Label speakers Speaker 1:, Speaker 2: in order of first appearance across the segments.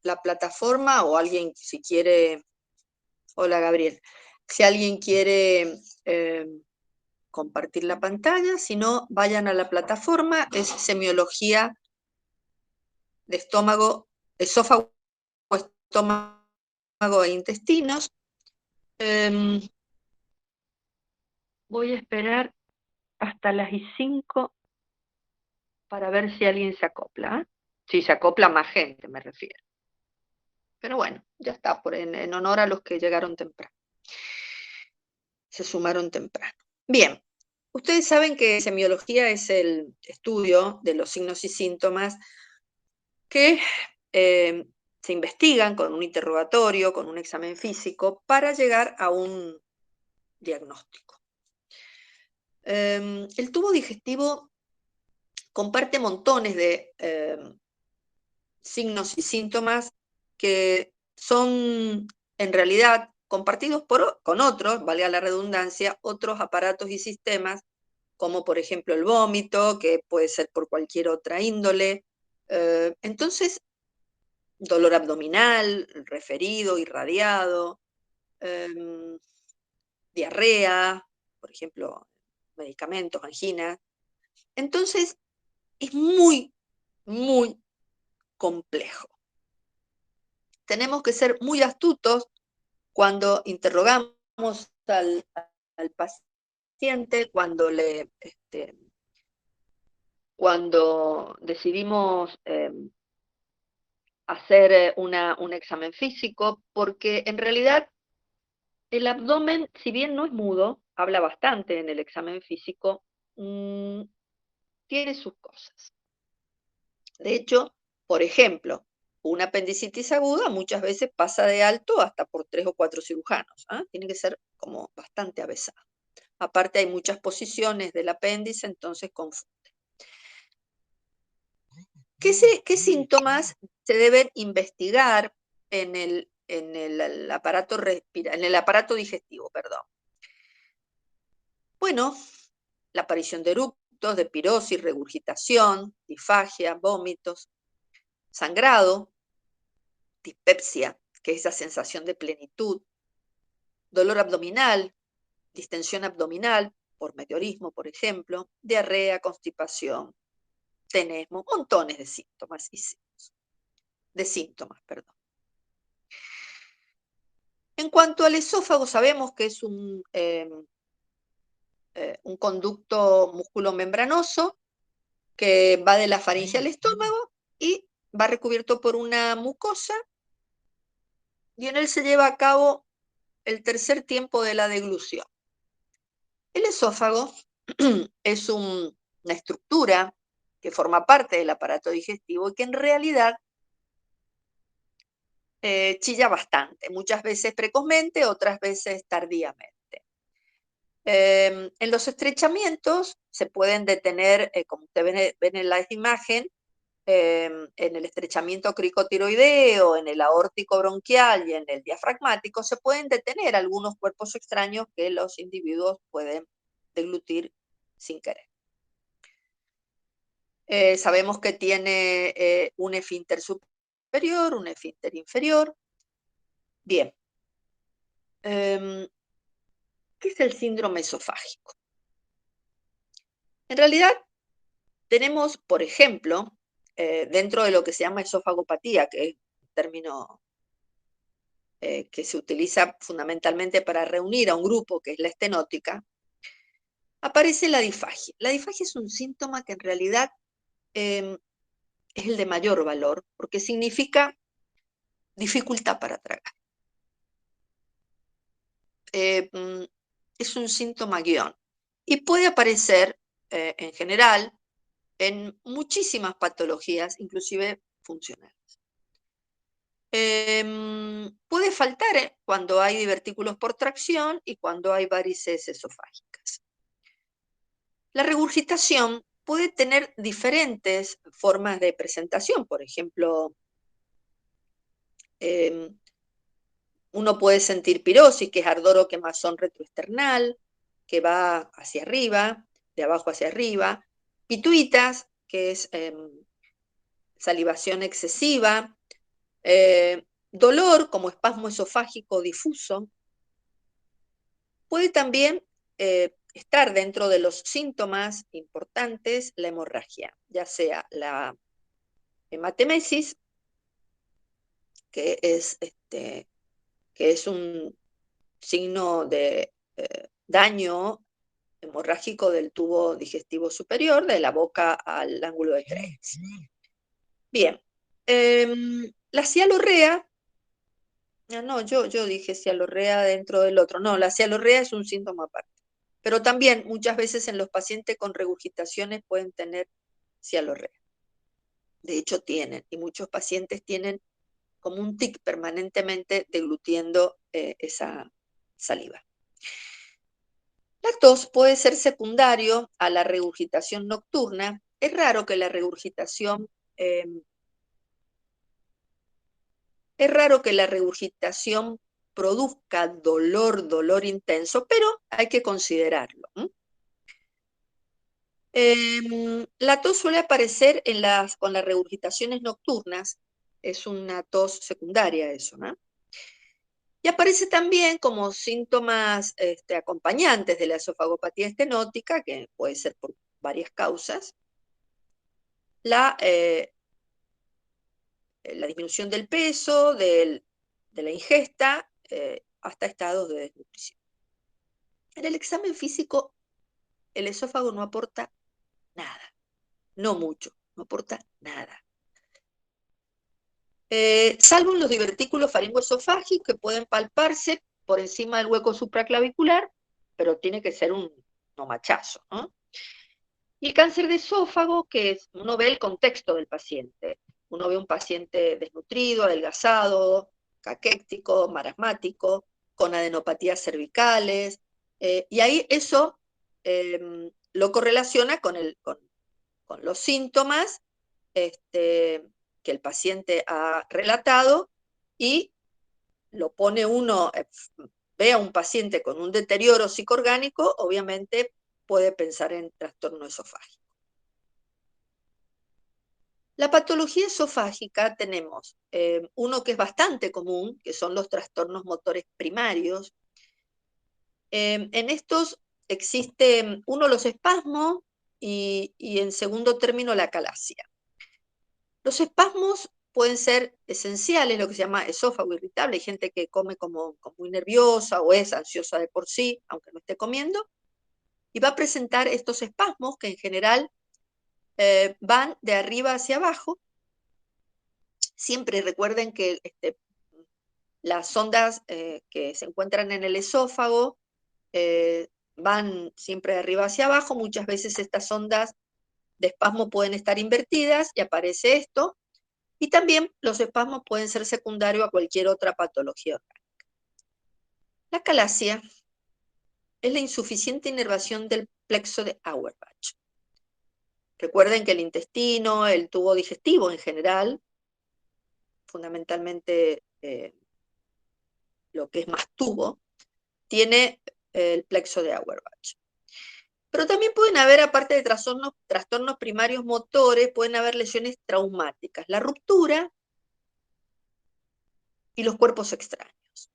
Speaker 1: la plataforma o alguien si quiere, hola Gabriel, si alguien quiere compartir la pantalla, si no, vayan a la plataforma, es semiología de estómago, esófago, estómago e intestinos. Voy a esperar hasta las 5 para ver si alguien se acopla. ¿Eh? Si se acopla más gente, me refiero. Pero bueno, ya está, en honor a los que llegaron temprano. Se sumaron temprano. Bien, ustedes saben que semiología es el estudio de los signos y síntomas que se investigan con un interrogatorio, con un examen físico, para llegar a un diagnóstico. El tubo digestivo comparte montones de signos y síntomas que son en realidad compartidos con otros, valga la redundancia, otros aparatos y sistemas, como por ejemplo el vómito, que puede ser por cualquier otra índole. Entonces, dolor abdominal, referido, irradiado, diarrea, por ejemplo, medicamentos, angina. Entonces, es muy, muy complejo. Tenemos que ser muy astutos cuando interrogamos al paciente, cuando decidimos hacer un examen físico, porque en realidad el abdomen, si bien no es mudo, habla bastante en el examen físico, tiene sus cosas. De hecho, por ejemplo, una apendicitis aguda muchas veces pasa de alto hasta por 3 o 4 cirujanos. ¿Eh? Tiene que ser como bastante avesado. Aparte hay muchas posiciones del apéndice, entonces confunde. ¿Qué síntomas se deben investigar en el aparato digestivo? Perdón. Bueno, la aparición de eructos, de pirosis, regurgitación, disfagia, vómitos, sangrado, dispepsia, que es esa sensación de plenitud, dolor abdominal, distensión abdominal, por meteorismo, por ejemplo, diarrea, constipación, tenesmo, montones de síntomas perdón. En cuanto al esófago, sabemos que es un conducto musculomembranoso que va de la faringe al estómago y va recubierto por una mucosa y en él se lleva a cabo el tercer tiempo de la deglución. El esófago es una estructura que forma parte del aparato digestivo y que en realidad chilla bastante, muchas veces precozmente, otras veces tardíamente. En los estrechamientos se pueden detener, como ustedes ven en la imagen, en el estrechamiento cricotiroideo, en el aórtico bronquial y en el diafragmático, se pueden detener algunos cuerpos extraños que los individuos pueden deglutir sin querer. Sabemos que tiene un esfínter superior, un esfínter inferior. Bien. ¿Qué es el síndrome esofágico? En realidad, tenemos, por ejemplo, dentro de lo que se llama esofagopatía, que es un término que se utiliza fundamentalmente para reunir a un grupo, que es la estenótica, aparece la disfagia. La disfagia es un síntoma que en realidad es el de mayor valor, porque significa dificultad para tragar. Es un síntoma guión y puede aparecer en general en muchísimas patologías, inclusive funcionales. Puede faltar cuando hay divertículos por tracción y cuando hay varices esofágicas. La regurgitación puede tener diferentes formas de presentación, por ejemplo, uno puede sentir pirosis, que es ardor o quemazón retroesternal, que va hacia arriba, de abajo hacia arriba, pituitas, que es salivación excesiva, Dolor como espasmo esofágico difuso. Puede también estar dentro de los síntomas importantes la hemorragia, ya sea la hematemesis, que es un signo de daño hemorrágico del tubo digestivo superior, de la boca al ángulo de Treitz. Bien, la cialorrea, no, yo dije cialorrea dentro del otro, no, la cialorrea es un síntoma aparte, pero también muchas veces en los pacientes con regurgitaciones pueden tener cialorrea. De hecho tienen, y muchos pacientes tienen como un tic permanentemente deglutiendo esa saliva. La tos puede ser secundario a la regurgitación nocturna. Es raro que la regurgitación produzca dolor intenso, pero hay que considerarlo. La tos suele aparecer con las regurgitaciones nocturnas, es una tos secundaria eso, ¿no? Y aparece también como síntomas acompañantes de la esofagopatía estenótica, que puede ser por varias causas, la disminución del peso, de la ingesta, hasta estados de desnutrición. En el examen físico, el esófago no aporta nada, no mucho, no aporta nada. Salvo en los divertículos faringoesofágicos que pueden palparse por encima del hueco supraclavicular, pero tiene que ser un no machazo, ¿no? Y el cáncer de esófago, que uno ve el contexto del paciente. Uno ve un paciente desnutrido, adelgazado, caquéctico, marasmático, con adenopatías cervicales, y ahí eso lo correlaciona con los síntomas que el paciente ha relatado y lo pone uno, ve a un paciente con un deterioro psicoorgánico, obviamente puede pensar en trastorno esofágico. La patología esofágica tenemos uno que es bastante común, que son los trastornos motores primarios. En estos existe uno los espasmos y en segundo término la acalasia. Los espasmos pueden ser esenciales, lo que se llama esófago irritable. Hay gente que come como muy nerviosa o es ansiosa de por sí, aunque no esté comiendo, y va a presentar estos espasmos que en general van de arriba hacia abajo. Siempre recuerden que las ondas que se encuentran en el esófago van siempre de arriba hacia abajo. Muchas veces estas ondas de espasmo pueden estar invertidas y aparece esto. Y también los espasmos pueden ser secundarios a cualquier otra patología orgánica. La acalasia es la insuficiente inervación del plexo de Auerbach. Recuerden que el intestino, el tubo digestivo en general, fundamentalmente lo que es más tubo, tiene el plexo de Auerbach. Pero también pueden haber, aparte de trastornos primarios motores, pueden haber lesiones traumáticas, la ruptura y los cuerpos extraños.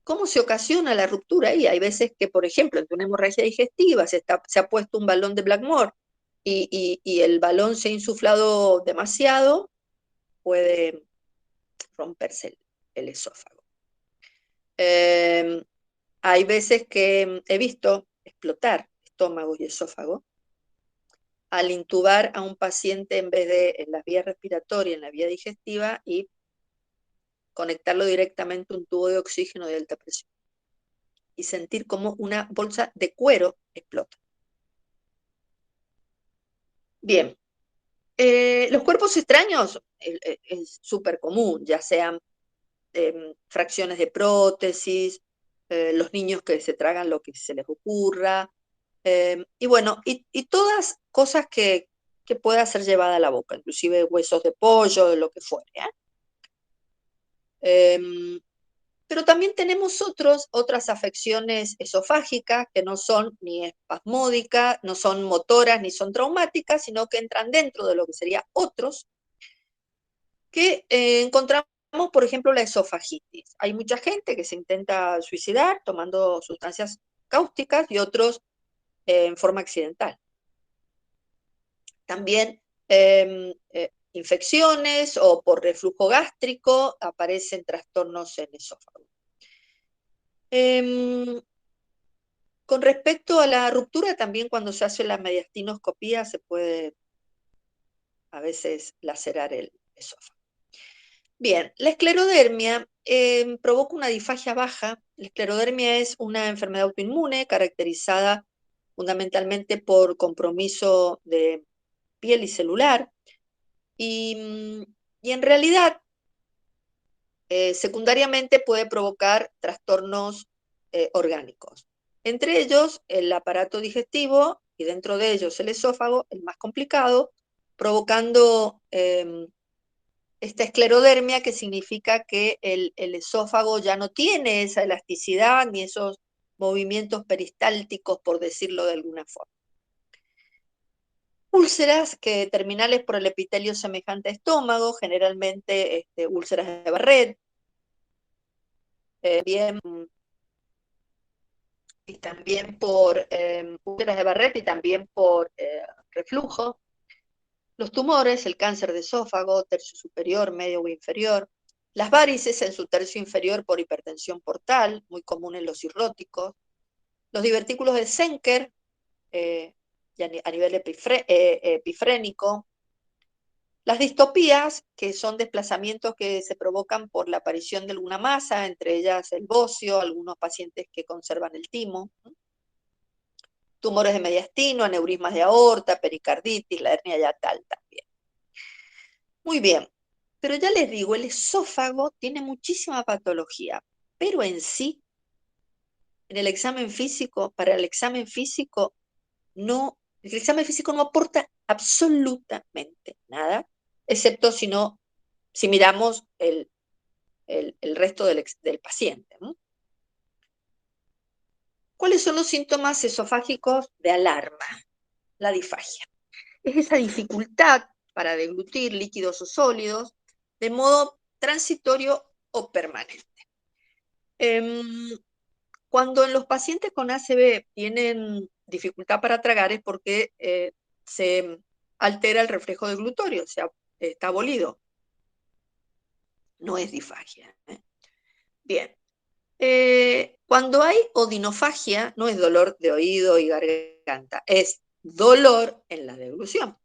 Speaker 1: ¿Cómo se ocasiona la ruptura? Y hay veces que, por ejemplo, en una hemorragia digestiva se ha puesto un balón de Blackmore y el balón se ha insuflado demasiado, puede romperse el esófago. Hay veces que he visto explotar estómago y esófago al intubar a un paciente en vez de en la vía respiratoria, en la vía digestiva, y conectarlo directamente a un tubo de oxígeno de alta presión y sentir como una bolsa de cuero explota. Bien, los cuerpos extraños es súper común, ya sean fracciones de prótesis, los niños que se tragan lo que se les ocurra, y bueno, y todas cosas que pueda ser llevada a la boca, inclusive huesos de pollo, de lo que fuere. Pero también tenemos otras afecciones esofágicas que no son ni espasmódicas, no son motoras ni son traumáticas, sino que entran dentro de lo que sería otros, que encontramos, por ejemplo, la esofagitis. Hay mucha gente que se intenta suicidar tomando sustancias cáusticas y otros en forma accidental. También infecciones o por reflujo gástrico aparecen trastornos en esófago. Con respecto a la ruptura, también cuando se hace la mediastinoscopía se puede a veces lacerar el esófago. Bien, la esclerodermia provoca una disfagia baja. La esclerodermia es una enfermedad autoinmune caracterizada fundamentalmente por compromiso de piel y celular. Y en realidad, secundariamente puede provocar trastornos orgánicos. Entre ellos, el aparato digestivo y dentro de ellos el esófago, el más complicado, provocando esta esclerodermia, que significa que el esófago ya no tiene esa elasticidad ni esos movimientos peristálticos, por decirlo de alguna forma. Úlceras que terminales por el epitelio semejante a estómago, generalmente úlceras de Barrett, bien, y también por úlceras de Barrett y también por reflujo. Los tumores, el cáncer de esófago, tercio superior, medio o inferior. Las varices en su tercio inferior por hipertensión portal, muy común en los cirróticos. Los divertículos de Zenker, a nivel epifrénico. Las distopías, que son desplazamientos que se provocan por la aparición de alguna masa, entre ellas el bocio, algunos pacientes que conservan el timo. Tumores de mediastino, aneurismas de aorta, pericarditis, la hernia yatal también. Muy bien, pero ya les digo, el esófago tiene muchísima patología, pero en sí, en el examen físico, para el examen físico no aporta absolutamente nada, excepto si miramos el resto del paciente, ¿no? ¿Cuáles son los síntomas esofágicos de alarma? La disfagia. Es esa dificultad para deglutir líquidos o sólidos de modo transitorio o permanente. Cuando en los pacientes con ACV tienen dificultad para tragar es porque se altera el reflejo deglutorio, o sea, está abolido. No es disfagia. Bien. Cuando hay odinofagia, no es dolor de oído y garganta, es dolor en la deglución.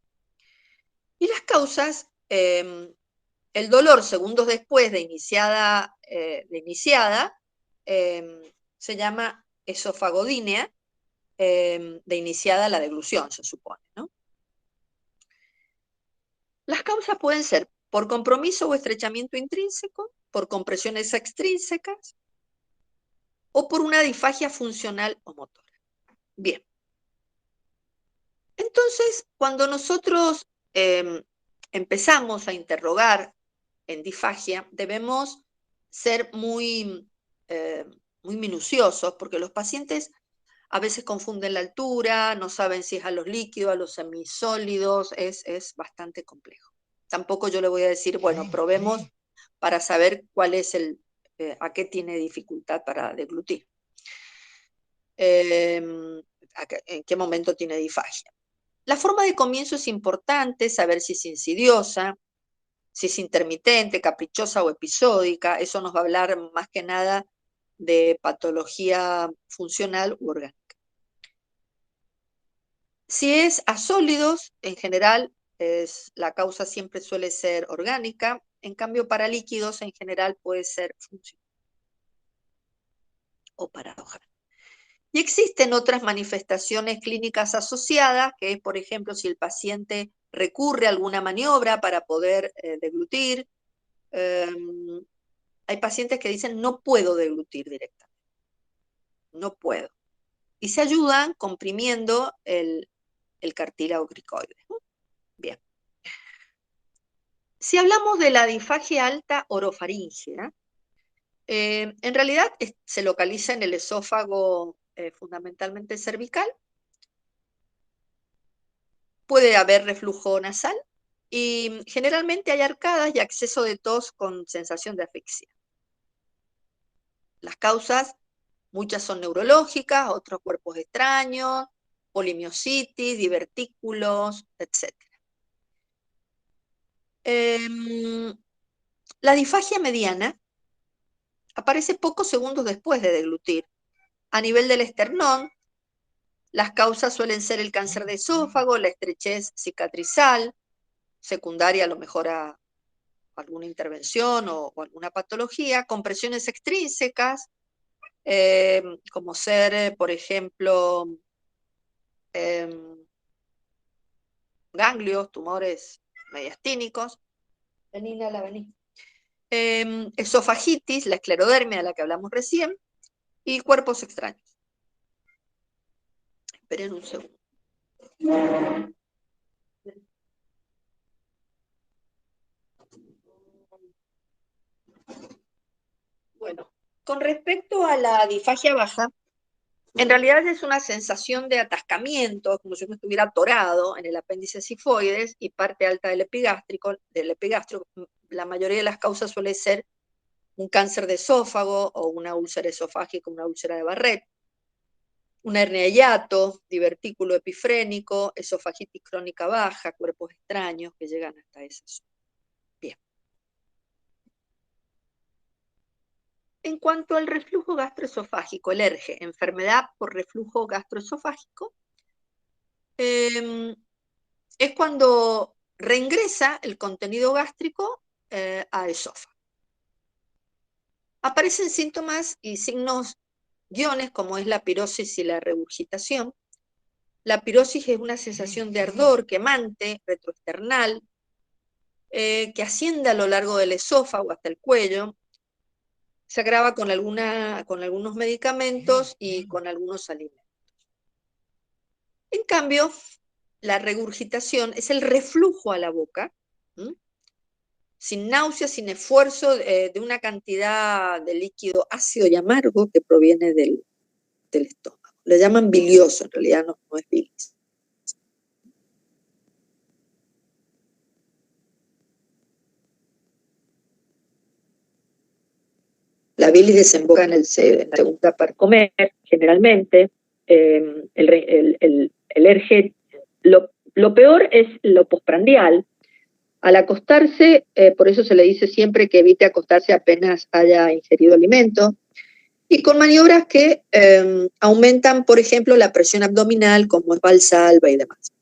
Speaker 1: Y las causas, el dolor segundos después de iniciada, se llama esofagodínea, de iniciada la deglución, se supone, ¿no? Las causas pueden ser por compromiso o estrechamiento intrínseco, por compresiones extrínsecas o por una disfagia funcional o motora. Bien. Entonces, cuando nosotros empezamos a interrogar en disfagia, debemos ser muy minuciosos, porque los pacientes a veces confunden la altura, no saben si es a los líquidos, a los semisólidos, es bastante complejo. Tampoco yo le voy a decir, bueno, probemos para saber cuál es a qué tiene dificultad para deglutir. En qué momento tiene disfagia. La forma de comienzo es importante, saber si es insidiosa, si es intermitente, caprichosa o episódica. Eso nos va a hablar más que nada de patología funcional u orgánica. Si es a sólidos, en general, la causa siempre suele ser orgánica. En cambio, para líquidos, en general, puede ser funcional o paradojal. Y existen otras manifestaciones clínicas asociadas, que es, por ejemplo, si el paciente recurre a alguna maniobra para poder deglutir. Hay pacientes que dicen, no puedo deglutir directamente. No puedo. Y se ayudan comprimiendo el cartílago cricoide. Bien. Si hablamos de la disfagia alta orofaríngea, en realidad se localiza en el esófago fundamentalmente cervical. Puede haber reflujo nasal Y generalmente hay arcadas y acceso de tos con sensación de asfixia. Las causas, muchas son neurológicas, otros cuerpos extraños, polimiositis, divertículos, etc. La disfagia mediana aparece pocos segundos después de deglutir. A nivel del esternón, las causas suelen ser el cáncer de esófago, la estrechez cicatrizal, secundaria a lo mejor a alguna intervención o alguna patología, compresiones extrínsecas, como ser, por ejemplo, ganglios, tumores mediastínicos. Vení, Nala, vení. Esofagitis, la esclerodermia de la que hablamos recién, y cuerpos extraños. Esperen un segundo. Bueno, con respecto a la disfagia baja, en realidad es una sensación de atascamiento, como si uno estuviera atorado en el apéndice sifoides y parte alta del epigastrio. La mayoría de las causas suele ser un cáncer de esófago o una úlcera esofágica, una úlcera de Barrett, una hernia de hiato, divertículo epifrénico, esofagitis crónica baja, cuerpos extraños que llegan hasta esa zona. Bien. En cuanto al reflujo gastroesofágico, el ERGE, enfermedad por reflujo gastroesofágico, es cuando reingresa el contenido gástrico al esófago. Aparecen síntomas y signos guiones como es la pirosis y la regurgitación. La pirosis es una sensación de ardor quemante, retroesternal, que asciende a lo largo del esófago hasta el cuello. Se agrava con algunos medicamentos y con algunos alimentos. En cambio, la regurgitación es el reflujo a la boca, sin náusea, sin esfuerzo, de una cantidad de líquido ácido y amargo que proviene del estómago. Le llaman bilioso, en realidad no es bilis. La bilis desemboca en la segunda para comer, generalmente. El ERGE, lo peor es lo postprandial. Al acostarse, por eso se le dice siempre que evite acostarse apenas haya ingerido alimento, y con maniobras que aumentan, por ejemplo, la presión abdominal, como es Valsalva y demás.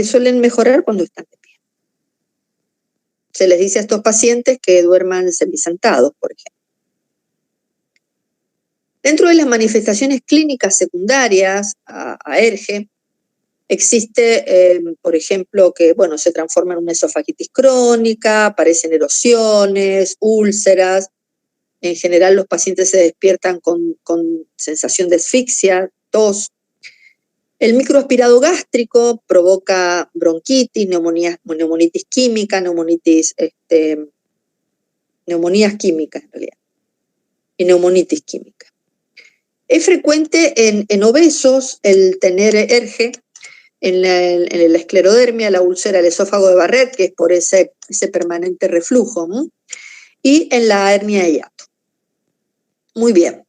Speaker 1: Suelen mejorar cuando están de pie. Se les dice a estos pacientes que duerman semisentados, por ejemplo. Dentro de las manifestaciones clínicas secundarias a ERGE, existe, por ejemplo, que se transforma en una esofagitis crónica, aparecen erosiones, úlceras. En general los pacientes se despiertan con sensación de asfixia, tos. El microaspirado gástrico provoca bronquitis, neumonitis química, neumonías químicas en realidad, y neumonitis química. Es frecuente en obesos el tener ERGE, en la esclerodermia, la úlcera del esófago de Barrett, que es por ese permanente reflujo, y en la hernia de hiato. Muy bien.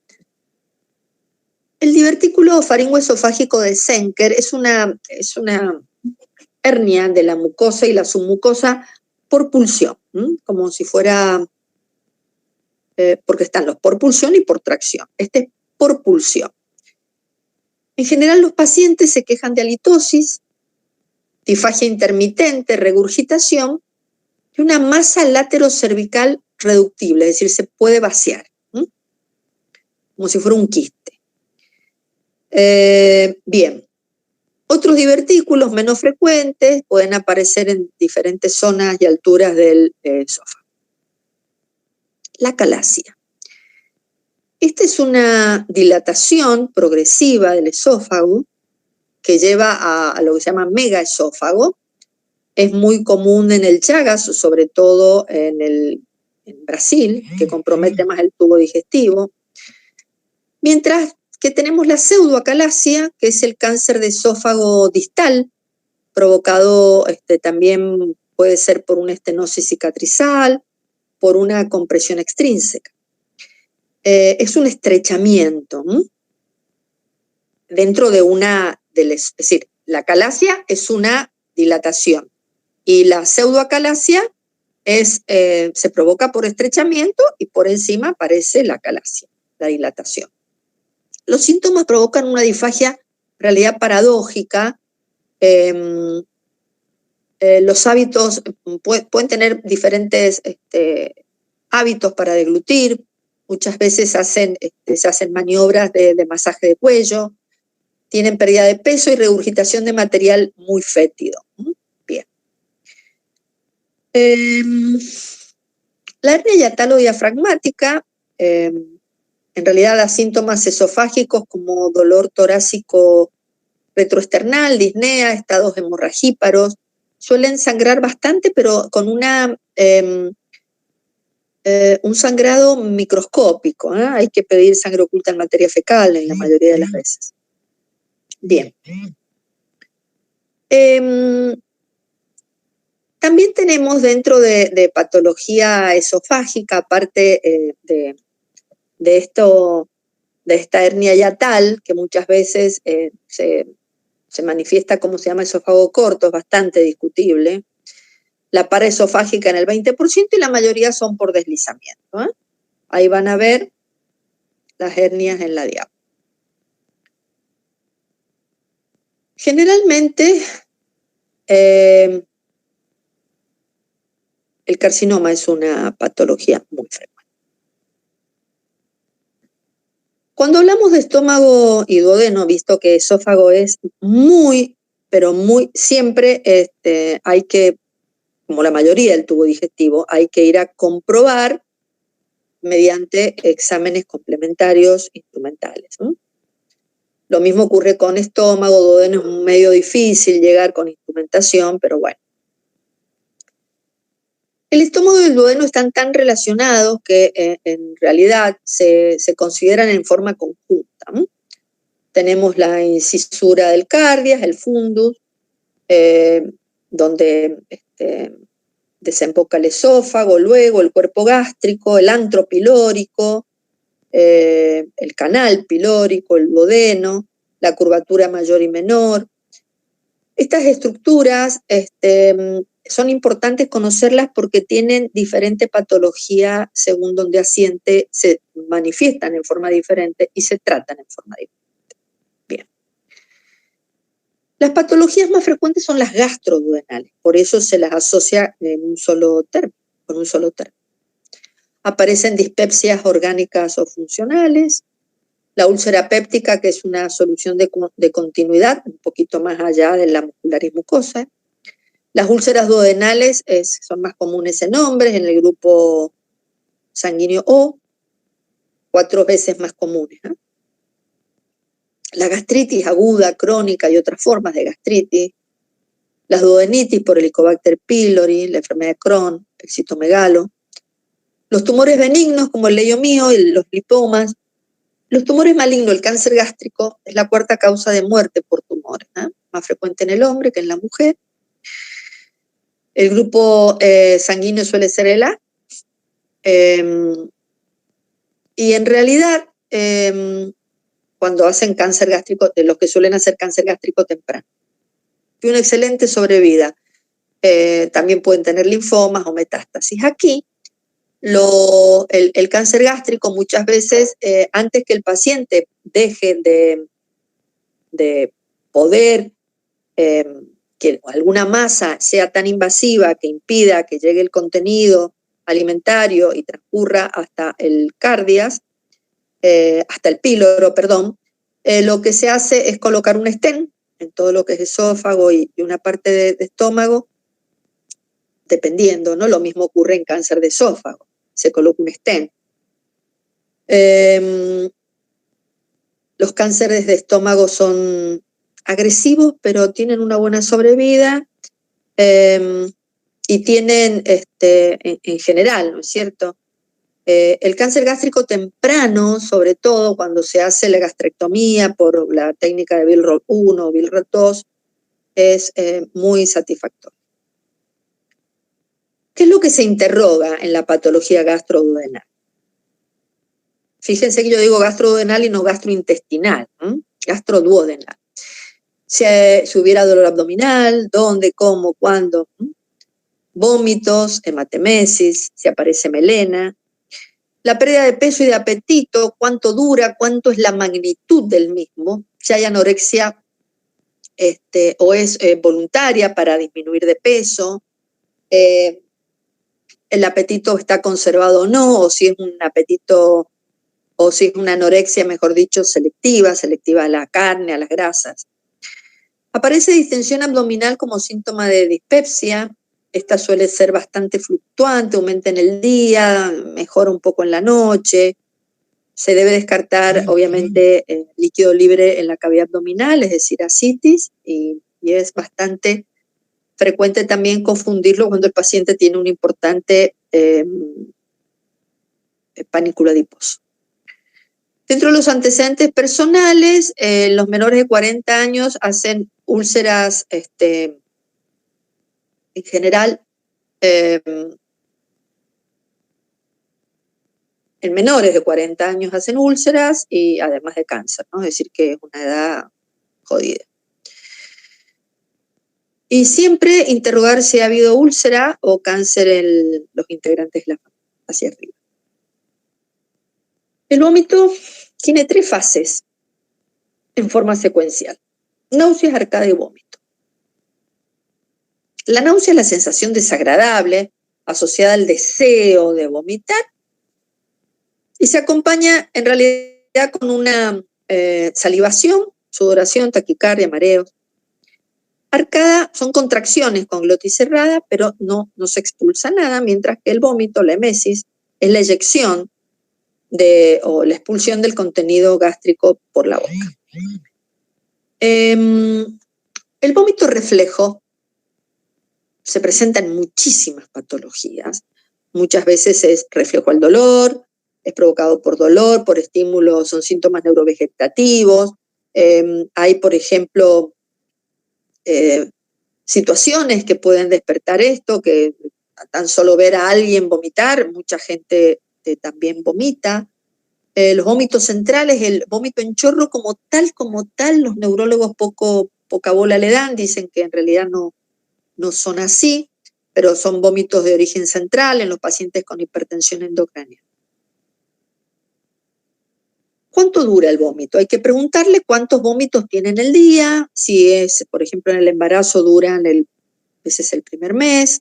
Speaker 1: El divertículo faringoesofágico de Zenker es una hernia de la mucosa y la submucosa por pulsión, como si fuera, porque están los por pulsión y por tracción. Este es por pulsión. En general los pacientes se quejan de halitosis, disfagia intermitente, regurgitación y una masa laterocervical reductible, es decir, se puede vaciar, como si fuera un quiste. Bien, otros divertículos menos frecuentes pueden aparecer en diferentes zonas y alturas del esófago. La calasia. Esta es una dilatación progresiva del esófago que lleva a lo que se llama megaesófago. Es muy común en el Chagas, sobre todo en Brasil, que compromete más el tubo digestivo. Mientras que tenemos la pseudoacalasia, que es el cáncer de esófago distal, provocado también puede ser por una estenosis cicatrizal, por una compresión extrínseca. Es un estrechamiento dentro de es decir, la acalasia es una dilatación y la pseudoacalasia se provoca por estrechamiento y por encima aparece la acalasia, la dilatación. Los síntomas provocan una disfagia en realidad paradójica. Los hábitos pueden tener diferentes hábitos para deglutir. Muchas veces se hacen maniobras de masaje de cuello. Tienen pérdida de peso y regurgitación de material muy fétido. Bien. La hernia hiatalo-diafragmática en realidad da síntomas esofágicos como dolor torácico retroesternal, disnea, estados hemorragíparos. Suelen sangrar bastante, pero con un sangrado microscópico. Hay que pedir sangre oculta en materia fecal en la mayoría de las veces. Bien. También tenemos dentro de patología esofágica, aparte de esta hernia hiatal, que muchas veces se manifiesta como se llama esófago corto, es bastante discutible. La paraesofágica en el 20% y la mayoría son por deslizamiento. Ahí van a ver las hernias en la diapo. Generalmente, el carcinoma es una patología muy frecuente. Cuando hablamos de estómago y duodeno, visto que esófago es muy, pero muy, siempre hay que, como la mayoría del tubo digestivo, hay que ir a comprobar mediante exámenes complementarios instrumentales. Lo mismo ocurre con estómago, duodeno es medio difícil llegar con instrumentación, pero bueno. El estómago y el duodeno están tan relacionados que en realidad se consideran en forma conjunta. Tenemos la incisura del cardias, el fundus, donde desemboca el esófago, luego el cuerpo gástrico, el antro pilórico, el canal pilórico, el duodeno, la curvatura mayor y menor. Estas estructuras son importantes conocerlas porque tienen diferente patología según donde asiente, se manifiestan en forma diferente y se tratan en forma diferente. Bien. Las patologías más frecuentes son las gastroduodenales, por eso se las asocia con un solo término. Aparecen dispepsias orgánicas o funcionales, la úlcera péptica, que es una solución de continuidad, un poquito más allá de la muscularis mucosa. Las úlceras duodenales son más comunes en hombres, en el grupo sanguíneo O, 4 veces más comunes. La gastritis aguda, crónica y otras formas de gastritis. Las duodenitis por Helicobacter pylori, la enfermedad de Crohn, el citomegalo. Los tumores benignos como el leiomío y los lipomas. Los tumores malignos, el cáncer gástrico, es la 4ª causa de muerte por tumores, más frecuente en el hombre que en la mujer. El grupo sanguíneo suele ser el A. Y en realidad, cuando hacen cáncer gástrico, de los que suelen hacer cáncer gástrico temprano. Y una excelente sobrevida. También pueden tener linfomas o metástasis. Aquí, el cáncer gástrico muchas veces, antes que el paciente deje de poder, que alguna masa sea tan invasiva que impida que llegue el contenido alimentario y transcurra hasta el cardias, hasta el píloro, perdón, lo que se hace es colocar un stent en todo lo que es esófago y una parte de estómago, dependiendo, ¿no? Lo mismo ocurre en cáncer de esófago, se coloca un stent. Los cánceres de estómago son agresivos, pero tienen una buena sobrevida y tienen, en general, ¿no es cierto? El cáncer gástrico temprano, sobre todo cuando se hace la gastrectomía por la técnica de Billroth 1 o Billroth 2, es muy satisfactorio. ¿Qué es lo que se interroga en la patología gastroduodenal? Fíjense que yo digo gastroduodenal y no gastrointestinal, gastroduodenal. Si hubiera dolor abdominal, dónde, cómo, cuándo, vómitos, hematemesis, si aparece melena, la pérdida de peso y de apetito, cuánto dura, cuánto es la magnitud del mismo, si hay anorexia o es voluntaria para disminuir de peso, el apetito está conservado o no, o si es un apetito, o si es una anorexia, mejor dicho, selectiva a la carne, a las grasas. Aparece distensión abdominal como síntoma de dispepsia. Esta suele ser bastante fluctuante, aumenta en el día, mejora un poco en la noche. Se debe descartar, obviamente, líquido libre en la cavidad abdominal, es decir, ascitis, y es bastante frecuente también confundirlo cuando el paciente tiene un importante panículo adiposo. Dentro de los antecedentes personales, los menores de 40 años hacen úlceras, en general, en menores de 40 años hacen úlceras y además de cáncer, ¿no? Es decir, que es una edad jodida. Y siempre interrogar si ha habido úlcera o cáncer en los integrantes de la familia, hacia arriba. El vómito tiene 3 fases en forma secuencial: náuseas, arcada y vómito. La náusea es la sensación desagradable asociada al deseo de vomitar y se acompaña en realidad con una salivación, sudoración, taquicardia, mareos. Arcada son contracciones con glotis cerrada, pero no se expulsa nada, mientras que el vómito, la emesis, es la eyección o la expulsión del contenido gástrico por la boca. El vómito reflejo se presenta en muchísimas patologías. Muchas veces es reflejo al dolor, es provocado por dolor, por estímulos, son síntomas neurovegetativos. Hay, por ejemplo, situaciones que pueden despertar esto, que tan solo ver a alguien vomitar, mucha gente también vomita. Los vómitos centrales, el vómito en chorro como tal, los neurólogos poca bola le dan, dicen que en realidad no son así, pero son vómitos de origen central en los pacientes con hipertensión endocrinal. ¿Cuánto dura el vómito? Hay que preguntarle cuántos vómitos tiene en el día, si es, por ejemplo, en el embarazo duran ese es el primer mes,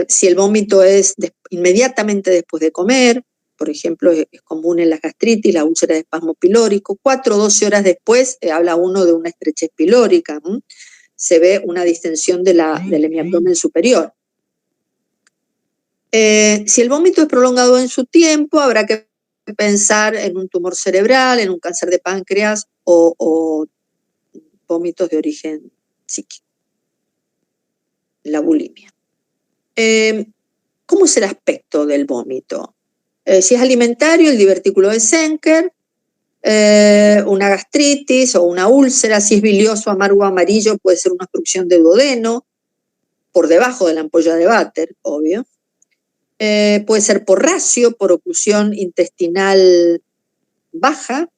Speaker 1: si el vómito es inmediatamente después de comer, por ejemplo, es común en la gastritis, la úlcera de espasmo pilórico, 4 o 12 horas después habla uno de una estrechez pilórica, se ve una distensión del hemiabdomen superior. Si el vómito es prolongado en su tiempo, habrá que pensar en un tumor cerebral, en un cáncer de páncreas o vómitos de origen psíquico, la bulimia. ¿Cómo es el aspecto del vómito? Si es alimentario, el divertículo de Zenker, una gastritis o una úlcera. Si es bilioso, amargo, amarillo, puede ser una obstrucción de duodeno, por debajo de la ampolla de Vater, obvio. Puede ser por racio, por oclusión intestinal baja,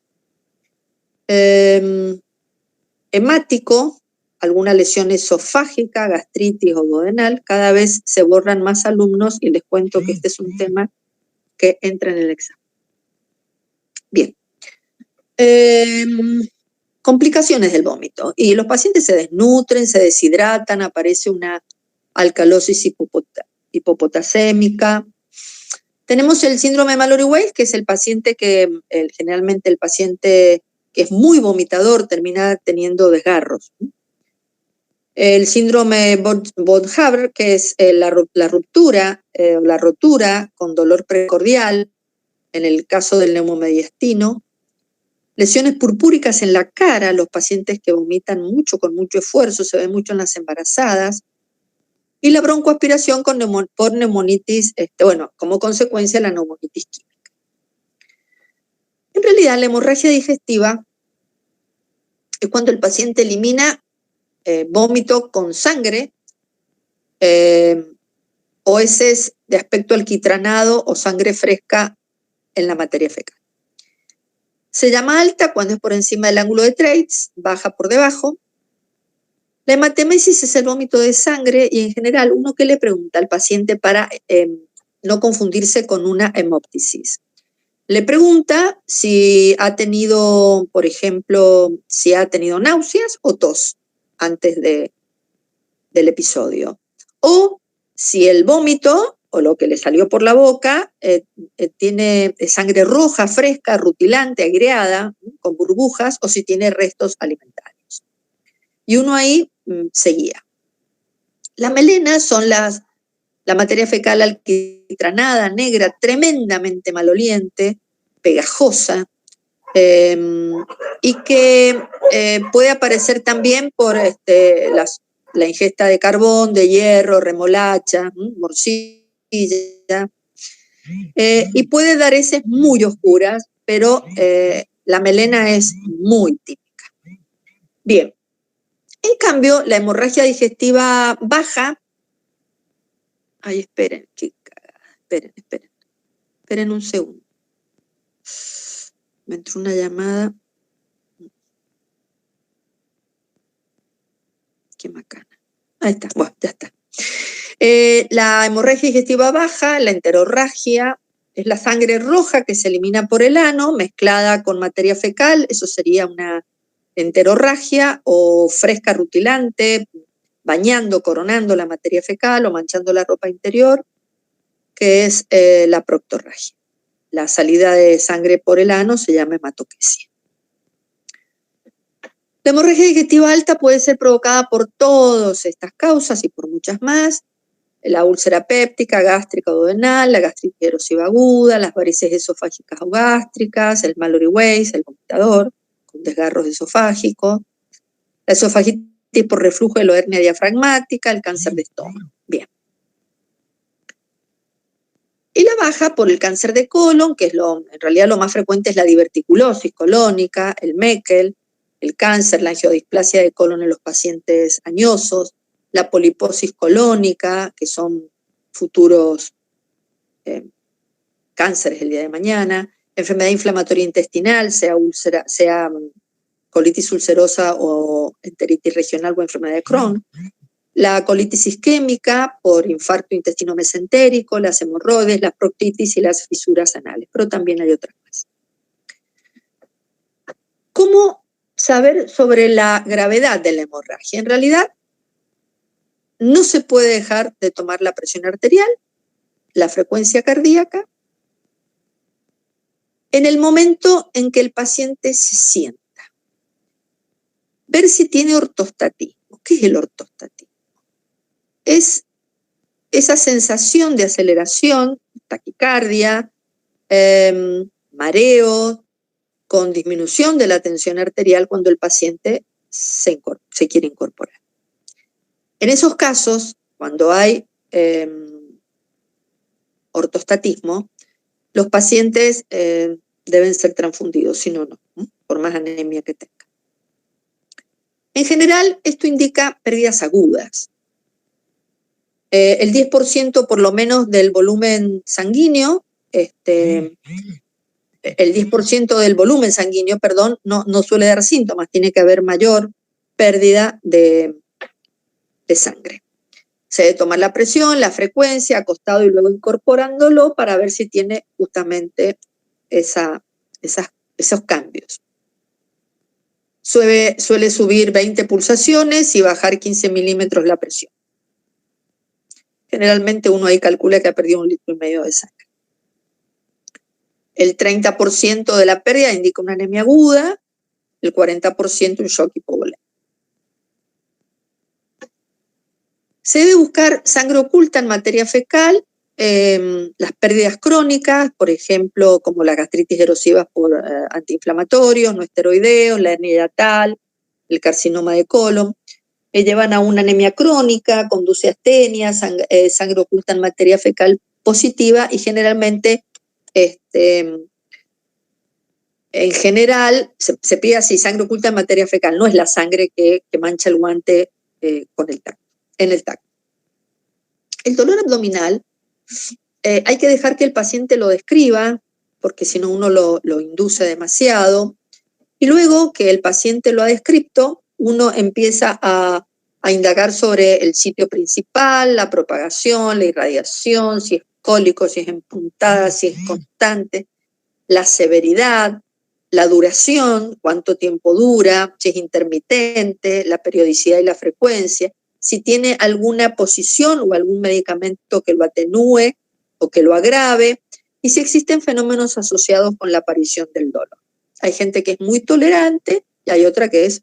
Speaker 1: hemático, alguna lesión esofágica, gastritis o duodenal. Cada vez se borran más alumnos y les cuento que este es un tema que entra en el examen. Bien. Complicaciones del vómito. Y los pacientes se desnutren, se deshidratan, aparece una alcalosis hipopotasémica. Tenemos el síndrome de Mallory-Weiss, que es el paciente generalmente el paciente que es muy vomitador termina teniendo desgarros. El síndrome Von-Haber, que es la ruptura con dolor precordial, en el caso del neumomediastino. Lesiones purpúricas en la cara, los pacientes que vomitan mucho, con mucho esfuerzo, se ve mucho en las embarazadas. Y la broncoaspiración por neumonitis, como consecuencia de la neumonitis química. En realidad, la hemorragia digestiva es cuando el paciente elimina vómito con sangre, o heces de aspecto alquitranado o sangre fresca en la materia fecal. Se llama alta cuando es por encima del ángulo de Treitz, baja por debajo. La hematemesis es el vómito de sangre y en general uno que le pregunta al paciente para no confundirse con una hemoptisis. Le pregunta si ha tenido, por ejemplo, si ha tenido náuseas o tos antes del episodio. O si el vómito o lo que le salió por la boca tiene sangre roja, fresca, rutilante, agriada, con burbujas, o si tiene restos alimentarios. Y uno ahí seguía. La melena son la materia fecal alquitranada, negra, tremendamente maloliente, pegajosa, y que puede aparecer también por la ingesta de carbón, de hierro, remolacha, morcilla, y puede dar heces muy oscuras, pero la melena es muy típica. Bien, en cambio, la hemorragia digestiva baja, ay, esperen, chicas, esperen un segundo. Me entró una llamada. Qué macana. Ahí está, bueno, ya está. La hemorragia digestiva baja, la enterorragia, es la sangre roja que se elimina por el ano, mezclada con materia fecal, eso sería una enterorragia, o fresca rutilante, bañando, coronando la materia fecal o manchando la ropa interior, que es la proctorragia. La salida de sangre por el ano se llama hematoquesia. La hemorragia digestiva alta puede ser provocada por todas estas causas y por muchas más: la úlcera péptica, gástrica o duodenal, la gastritis erosiva aguda, las varices esofágicas o gástricas, el Mallory Weiss, el vomitador, con desgarros esofágicos, la esofagitis por reflujo de la hernia diafragmática, el cáncer de estómago. Bien. Y la baja por el cáncer de colon, que es en realidad lo más frecuente es la diverticulosis colónica, el Meckel, el cáncer, la angiodisplasia de colon en los pacientes añosos, la poliposis colónica, que son futuros cánceres el día de mañana, enfermedad inflamatoria intestinal, sea colitis ulcerosa o enteritis regional o enfermedad de Crohn, la colitis isquémica por infarto intestino mesentérico, las hemorroides, las proctitis y las fisuras anales, pero también hay otras más. ¿Cómo saber sobre la gravedad de la hemorragia? En realidad, no se puede dejar de tomar la presión arterial, la frecuencia cardíaca, en el momento en que el paciente se sienta. Ver si tiene ortostatismo. ¿Qué es el ortostatismo? Es esa sensación de aceleración, taquicardia, mareo, con disminución de la tensión arterial cuando el paciente se quiere incorporar. En esos casos, cuando hay ortostatismo, los pacientes deben ser transfundidos, si no, no, por más anemia que tengan. En general, esto indica pérdidas agudas. El 10% por lo menos del volumen sanguíneo, el 10% del volumen sanguíneo, perdón, no suele dar síntomas, tiene que haber mayor pérdida de sangre. Se debe tomar la presión, la frecuencia, acostado y luego incorporándolo para ver si tiene justamente esos cambios. Suele subir 20 pulsaciones y bajar 15 milímetros la presión. Generalmente uno ahí calcula que ha perdido 1,5 litros de sangre. El 30% de la pérdida indica una anemia aguda, el 40% un shock hipovolémico. Se debe buscar sangre oculta en materia fecal, las pérdidas crónicas, por ejemplo, como la gastritis erosiva por antiinflamatorios, no esteroideos, la hernia hiatal, el carcinoma de colon, llevan a una anemia crónica, conduce a astenia, sangre oculta en materia fecal positiva y generalmente, en general, se pide así, sangre oculta en materia fecal, no es la sangre que mancha el guante con el tacto, en el tacto. El dolor abdominal hay que dejar que el paciente lo describa, porque si no uno lo induce demasiado. Y luego que el paciente lo ha descrito, uno empieza a indagar sobre el sitio principal, la propagación, la irradiación, si es cólico, si es en puntada, si es constante, la severidad, la duración, cuánto tiempo dura, si es intermitente, la periodicidad y la frecuencia, si tiene alguna posición o algún medicamento que lo atenúe o que lo agrave, y si existen fenómenos asociados con la aparición del dolor. Hay gente que es muy tolerante y hay otra que es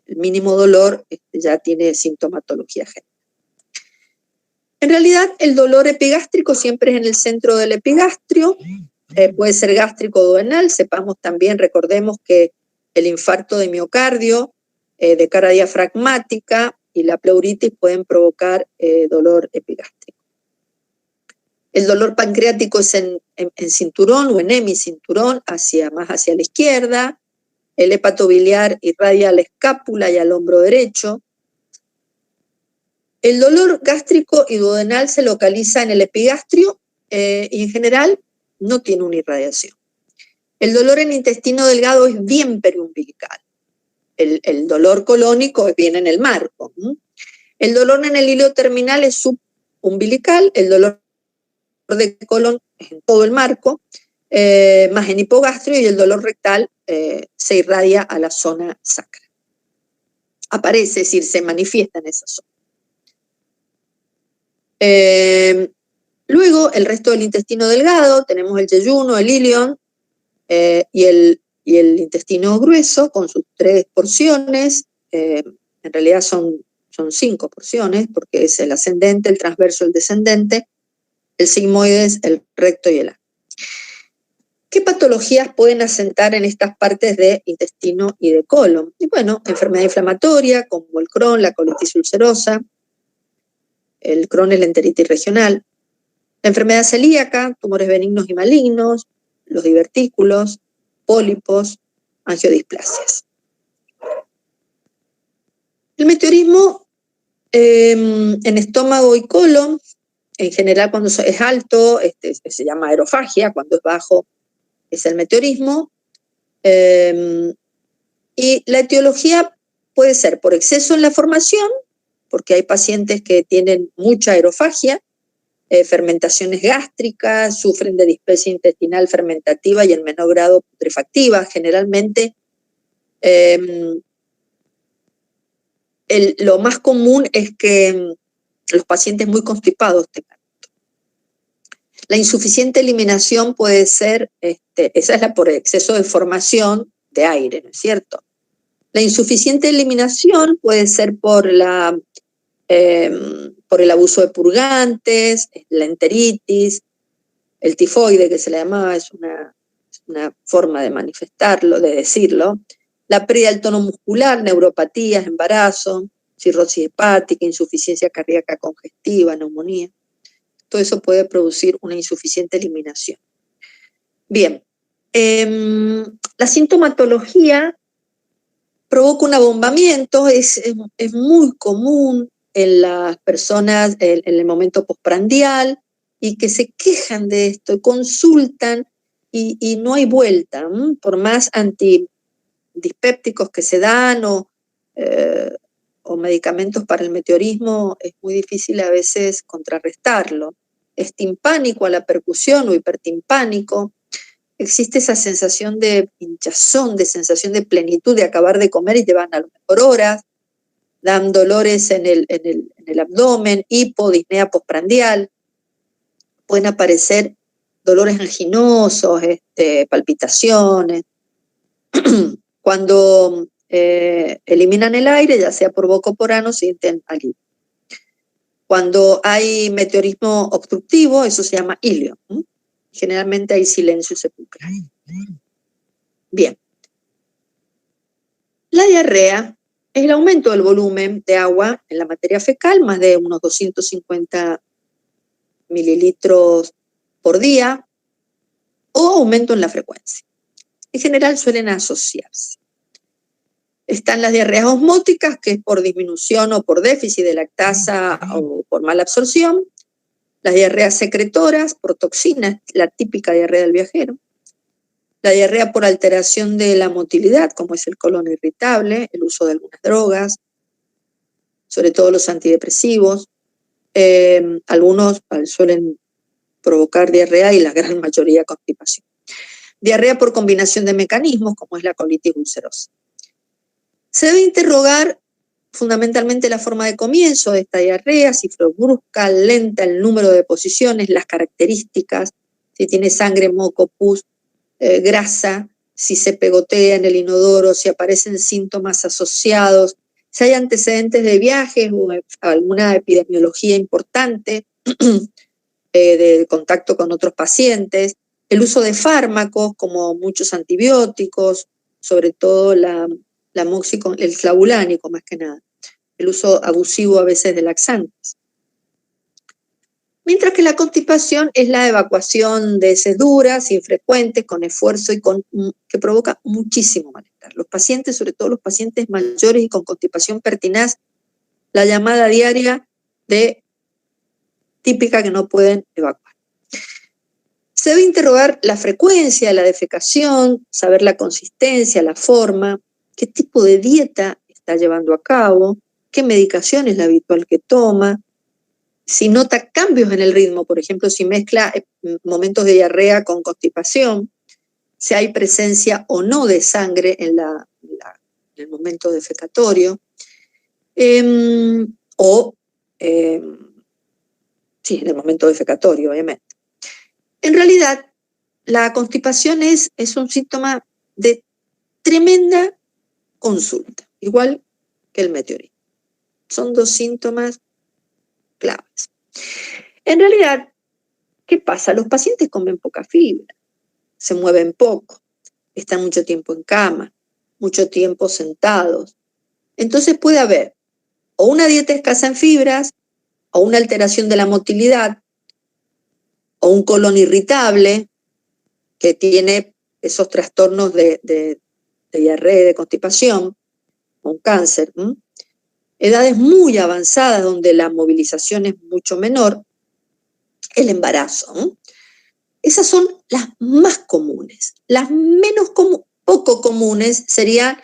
Speaker 1: el mínimo dolor, ya tiene sintomatología general. En realidad, el dolor epigástrico siempre es en el centro del epigastrio, puede ser gástrico o duodenal. Sepamos también, recordemos que el infarto de miocardio, de cara diafragmática y la pleuritis pueden provocar dolor epigástrico. El dolor pancreático es en cinturón o en hemicinturón, más hacia la izquierda. El hepatobiliar irradia a la escápula y al hombro derecho. El dolor gástrico y duodenal se localiza en el epigastrio y en general no tiene una irradiación. El dolor en intestino delgado es bien periumbilical. El dolor colónico viene en el marco. El dolor en el hilo terminal es subumbilical, el dolor de colon es en todo el marco, más en hipogastrio, y el dolor rectal se irradia a la zona sacra. Aparece, es decir, se manifiesta en esa zona. Luego, el resto del intestino delgado, tenemos el yeyuno, el ilion y el intestino grueso con sus 3 porciones. En realidad son 5 porciones, porque es el ascendente, el transverso, el descendente, el sigmoides, el recto y el ano. ¿Qué patologías pueden asentar en estas partes de intestino y de colon? Y bueno, enfermedad inflamatoria como el Crohn, la colitis ulcerosa, el Crohn es la enteritis regional, la enfermedad celíaca, tumores benignos y malignos, los divertículos, pólipos, angiodisplasias. El meteorismo en estómago y colon, en general cuando es alto, se llama aerofagia, cuando es bajo es el meteorismo. Y la etiología puede ser por exceso en la formación, porque hay pacientes que tienen mucha aerofagia, fermentaciones gástricas, sufren de dispepsia intestinal fermentativa y en menor grado putrefactiva. Generalmente lo más común es que los pacientes muy constipados tengan. La insuficiente eliminación puede ser, esa es la por exceso de formación de aire, ¿no es cierto? La insuficiente eliminación puede ser por el abuso de purgantes, la enteritis, el tifoide que se le llamaba, es una forma de manifestarlo, de decirlo, la pérdida del tono muscular, neuropatías, embarazo, cirrosis hepática, insuficiencia cardíaca congestiva, neumonía. Todo eso puede producir una insuficiente eliminación. Bien, la sintomatología provoca un abombamiento, es muy común en las personas en el momento postprandial y que se quejan de esto, consultan y no hay vuelta, por más antidispépticos que se dan o medicamentos para el meteorismo, es muy difícil a veces contrarrestarlo. Es timpánico a la percusión o hipertimpánico. Existe esa sensación de hinchazón, de sensación de plenitud, de acabar de comer y te van a lo mejor horas. Dan dolores en el abdomen, disnea postprandial. Pueden aparecer dolores anginosos, palpitaciones. Cuando eliminan el aire, ya sea por boca o por ano, sienten alivio. Cuando hay meteorismo obstructivo, eso se llama ilio. Generalmente hay silencio sepulcral. Bien. La diarrea es el aumento del volumen de agua en la materia fecal, más de unos 250 mililitros por día, o aumento en la frecuencia. En general suelen asociarse. Están las diarreas osmóticas, que es por disminución o por déficit de lactasa o por mala absorción. Las diarreas secretoras por toxinas, la típica diarrea del viajero. La diarrea por alteración de la motilidad, como es el colon irritable, el uso de algunas drogas, sobre todo los antidepresivos. Algunos suelen provocar diarrea y la gran mayoría constipación. Diarrea por combinación de mecanismos, como es la colitis ulcerosa. Se debe interrogar fundamentalmente la forma de comienzo de esta diarrea, si fue brusca, lenta, el número de posiciones, las características, si tiene sangre, moco, pus, grasa, si se pegotea en el inodoro, si aparecen síntomas asociados, si hay antecedentes de viajes o alguna epidemiología importante de contacto con otros pacientes, el uso de fármacos como muchos antibióticos, sobre todo el clavulánico más que nada, el uso abusivo a veces de laxantes. Mientras que la constipación es la evacuación de heces duras, infrecuentes, con esfuerzo y que provoca muchísimo malestar. Los pacientes, sobre todo los pacientes mayores y con constipación pertinaz, la llamada diaria de típica que no pueden evacuar. Se debe interrogar la frecuencia de la defecación, saber la consistencia, la forma, qué tipo de dieta está llevando a cabo, qué medicación es la habitual que toma, si nota cambios en el ritmo, por ejemplo, si mezcla momentos de diarrea con constipación, si hay presencia o no de sangre en el momento defecatorio, sí, en el momento defecatorio, obviamente. En realidad, la constipación es un síntoma de tremenda consulta, igual que el meteorito. Son dos síntomas claves. En realidad, ¿qué pasa? Los pacientes comen poca fibra, se mueven poco, están mucho tiempo en cama, mucho tiempo sentados. Entonces puede haber o una dieta escasa en fibras, o una alteración de la motilidad, o un colon irritable que tiene esos trastornos de diarrea y de constipación, o un cáncer. Edades muy avanzadas donde la movilización es mucho menor, el embarazo. Esas son las más comunes. Las menos poco comunes serían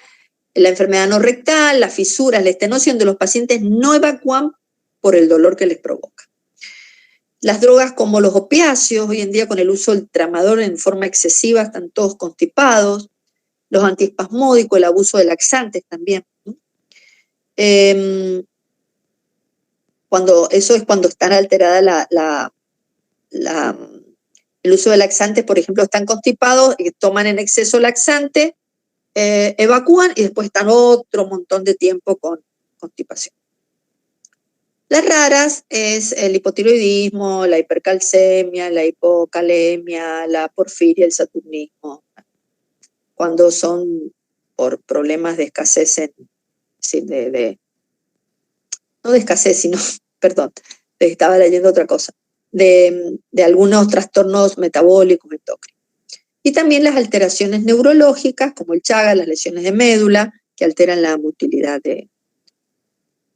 Speaker 1: la enfermedad no rectal, las fisuras, la estenosis, donde los pacientes no evacúan por el dolor que les provoca. Las drogas como los opiáceos, hoy en día con el uso del tramador en forma excesiva, están todos constipados. Los antiespasmódicos, el abuso de laxantes también. Eso es cuando está alterada el uso de laxantes, por ejemplo, están constipados y toman en exceso laxante, evacúan y después están otro montón de tiempo con constipación. Las raras es el hipotiroidismo, la hipercalcemia, la hipocalemia, la porfiria, el saturnismo, cuando son por problemas de escasez, no de escasez, sino, perdón, estaba leyendo otra cosa, de algunos trastornos metabólicos, endocrinos. Y también las alteraciones neurológicas, como el Chagas, las lesiones de médula, que alteran la motilidad de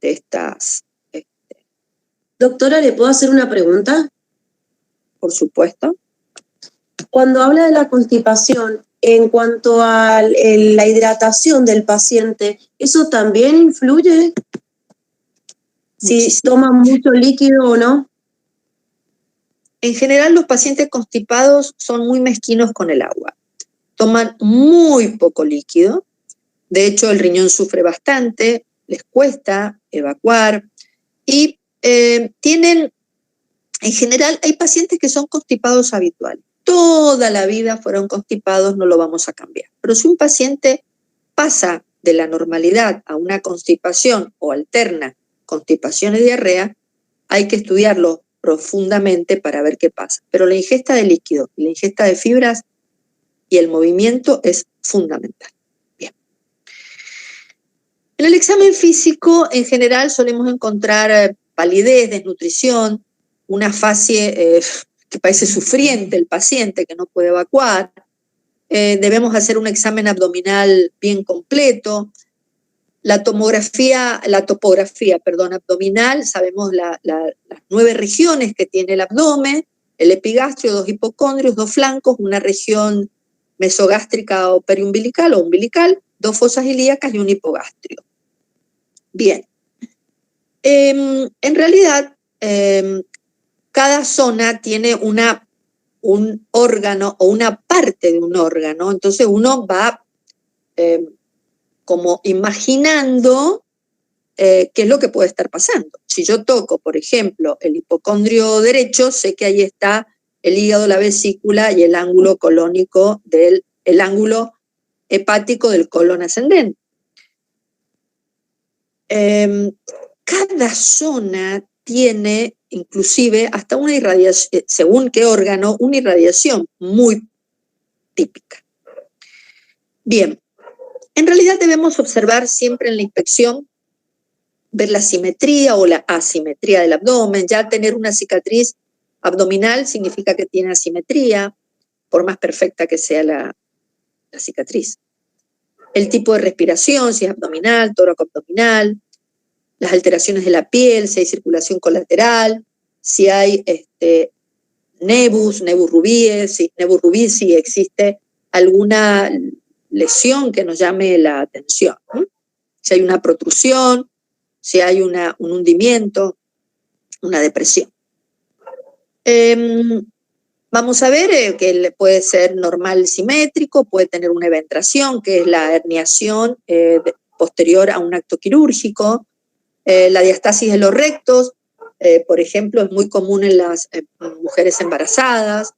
Speaker 1: estas.
Speaker 2: Doctora, ¿le puedo hacer una pregunta?
Speaker 1: Por supuesto.
Speaker 2: Cuando habla de la constipación, en cuanto a la hidratación del paciente, ¿eso también influye? Si toma mucho líquido o no.
Speaker 1: En general, los pacientes constipados son muy mezquinos con el agua. Toman muy poco líquido. De hecho, el riñón sufre bastante, les cuesta evacuar y en general, hay pacientes que son constipados habituales. Toda la vida fueron constipados, no lo vamos a cambiar. Pero si un paciente pasa de la normalidad a una constipación o alterna constipación y diarrea, hay que estudiarlo profundamente para ver qué pasa. Pero la ingesta de líquido, la ingesta de fibras y el movimiento es fundamental. Bien. En el examen físico, en general, solemos encontrar palidez, desnutrición, una fase que parece sufriente el paciente, que no puede evacuar. Debemos hacer un examen abdominal bien completo. La topografía abdominal, sabemos las 9 regiones que tiene el abdomen, el epigastrio, 2 hipocondrios, 2 flancos, una región mesogástrica o periumbilical o umbilical, 2 fosas ilíacas y un hipogastrio. Bien. En realidad, cada zona tiene un órgano o una parte de un órgano, entonces uno va como imaginando qué es lo que puede estar pasando. Si yo toco, por ejemplo, el hipocondrio derecho, sé que ahí está el hígado, la vesícula y el ángulo colónico el ángulo hepático del colon ascendente. Cada zona tiene inclusive hasta una irradiación, según qué órgano, una irradiación muy típica. Bien, en realidad debemos observar siempre en la inspección, ver la simetría o la asimetría del abdomen. Ya tener una cicatriz abdominal significa que tiene asimetría, por más perfecta que sea la cicatriz. El tipo de respiración, si es abdominal, tóraco-abdominal, las alteraciones de la piel, si hay circulación colateral, si hay nebus rubíes, si existe alguna lesión que nos llame la atención, ¿no? Si hay una protrusión, si hay un hundimiento, una depresión. Vamos a ver que puede ser normal simétrico, puede tener una eventración, que es la herniación posterior a un acto quirúrgico. La diastasis de los rectos, por ejemplo, es muy común en las mujeres embarazadas.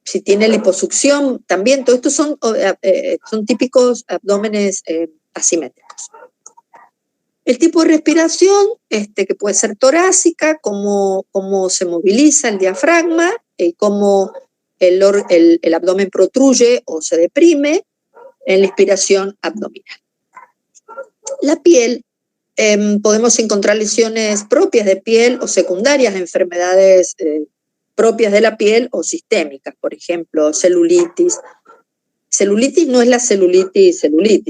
Speaker 1: Si tiene liposucción, también, todo esto son típicos abdómenes asimétricos. El tipo de respiración, que puede ser torácica, cómo se moviliza el diafragma, cómo el abdomen protruye o se deprime en la inspiración abdominal. La piel, podemos encontrar lesiones propias de piel o secundarias, enfermedades propias de la piel o sistémicas, por ejemplo, celulitis. Celulitis no es la celulitis,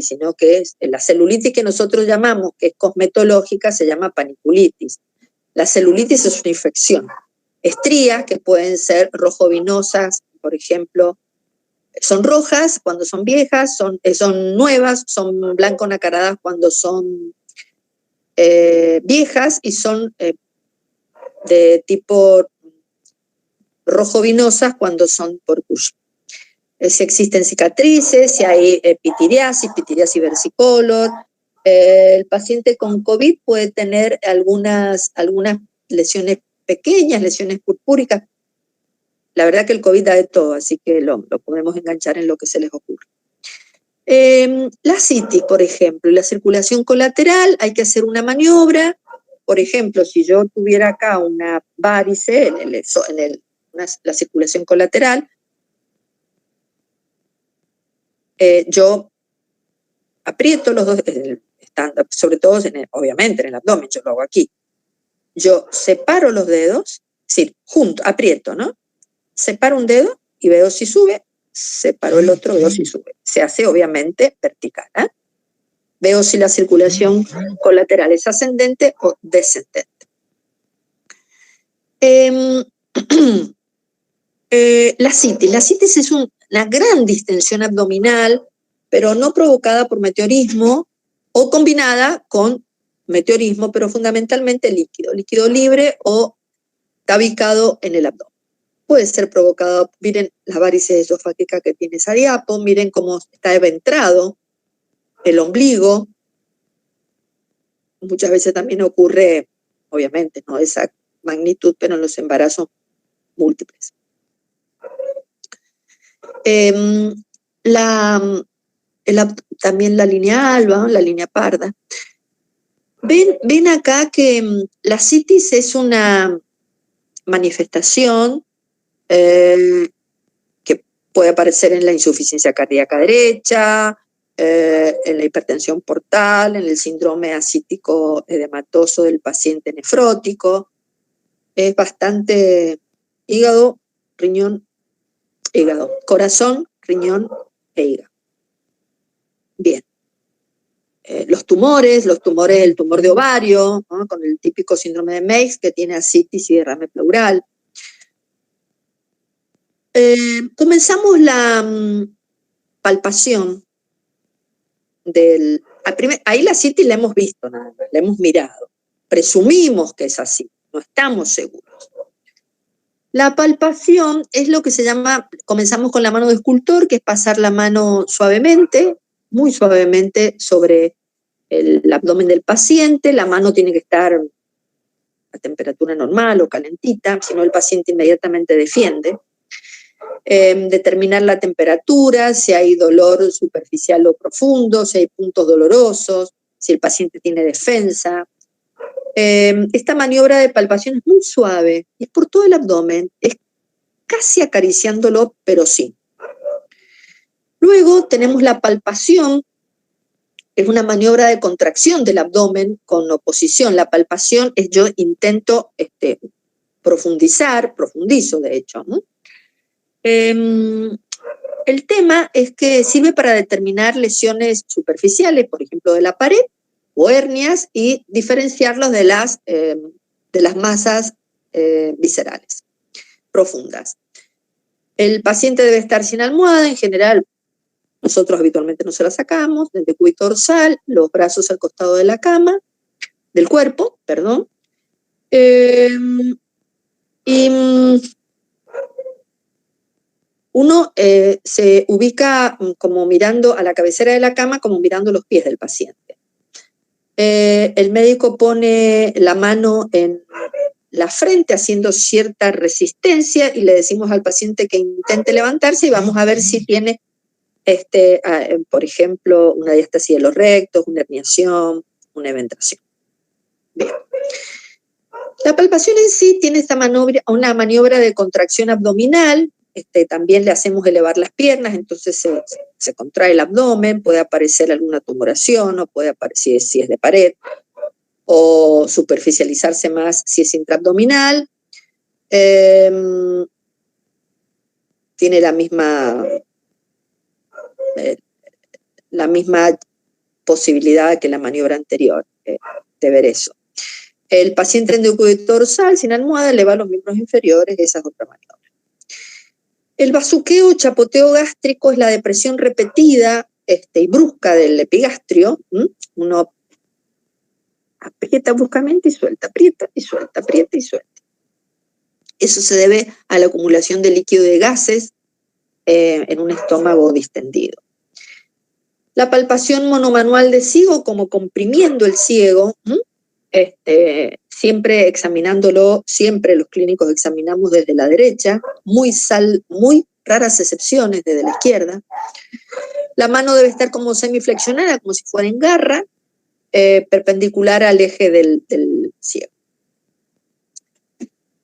Speaker 1: sino que es la celulitis que nosotros llamamos, que es cosmetológica, se llama paniculitis. La celulitis es una infección. Estrías que pueden ser rojovinosas, por ejemplo, son rojas cuando son viejas, son nuevas, son blanco nacaradas cuando son viejas y son de tipo rojovinosas cuando son por Cushing. Si existen cicatrices, si hay pitiriasis versicolor. El paciente con COVID puede tener algunas lesiones pequeñas, lesiones purpúricas. La verdad que el COVID da de todo, así que lo podemos enganchar en lo que se les ocurre. La citis, por ejemplo, la circulación colateral, hay que hacer una maniobra. Por ejemplo, si yo tuviera acá una varice la circulación colateral, yo aprieto los dos, sobre todo, obviamente, en el abdomen, yo lo hago aquí. Yo separo los dedos, es decir, aprieto, ¿no? Separo un dedo y veo si sube, separo el otro, veo si sube. Se hace, obviamente, vertical, ¿eh? Veo si la circulación colateral es ascendente o descendente. La citis es una gran distensión abdominal, pero no provocada por meteorismo o combinada con meteorismo, pero fundamentalmente líquido libre o tabicado en el abdomen. Puede ser provocado, miren las varices esofágicas que tiene esa diapo, miren cómo está eventrado el ombligo. Muchas veces también ocurre, obviamente, no de esa magnitud, pero en los embarazos múltiples. También la línea alba, la línea parda. Ven acá que la citis es una manifestación que puede aparecer en la insuficiencia cardíaca derecha, en la hipertensión portal, en el síndrome ascítico edematoso del paciente nefrótico. Es bastante hígado, corazón, riñón e hígado. Bien. los tumores, el tumor de ovario, ¿no? Con el típico síndrome de Meigs que tiene ascitis y derrame pleural. Comenzamos la palpación ahí la ascitis la hemos visto nada más, la hemos mirado. Presumimos que es así, no estamos seguros. La palpación es lo que se llama, comenzamos con la mano de escultor, que es pasar la mano suavemente, muy suavemente sobre el abdomen del paciente. La mano tiene que estar a temperatura normal o calentita, si no el paciente inmediatamente defiende. Determinar la temperatura, si hay dolor superficial o profundo, si hay puntos dolorosos, si el paciente tiene defensa. Esta maniobra de palpación es muy suave, es por todo el abdomen, es casi acariciándolo, pero sí. Luego tenemos la palpación, es una maniobra de contracción del abdomen con oposición. La palpación es yo intento profundizo de hecho, ¿no? El tema es que sirve para determinar lesiones superficiales, por ejemplo, de la pared o hernias, y diferenciarlos de las masas viscerales profundas. El paciente debe estar sin almohada, en general nosotros habitualmente no se la sacamos, del decúbito dorsal, los brazos al costado de la cama, del cuerpo, perdón. Uno se ubica como mirando a la cabecera de la cama, como mirando los pies del paciente. El médico pone la mano en la frente haciendo cierta resistencia y le decimos al paciente que intente levantarse y vamos a ver si tiene, por ejemplo, una diastasia de los rectos, una herniación, una eventración. Bien. La palpación en sí tiene una maniobra de contracción abdominal. También le hacemos elevar las piernas, entonces se contrae el abdomen, puede aparecer alguna tumoración, o puede aparecer si es de pared, o superficializarse más si es intraabdominal. Tiene la misma posibilidad que la maniobra anterior de ver eso. El paciente en decúbito dorsal sin almohada eleva los miembros inferiores, esa es otra maniobra. El bazuqueo o chapoteo gástrico es la depresión repetida y brusca del epigastrio. Uno aprieta bruscamente y suelta, aprieta y suelta, aprieta y suelta. Eso se debe a la acumulación de líquido y de gases en un estómago distendido. La palpación monomanual de ciego, como comprimiendo el ciego, siempre examinándolo, siempre los clínicos examinamos desde la derecha, muy raras excepciones desde la izquierda. La mano debe estar como semiflexionada, como si fuera en garra, perpendicular al eje del ciego.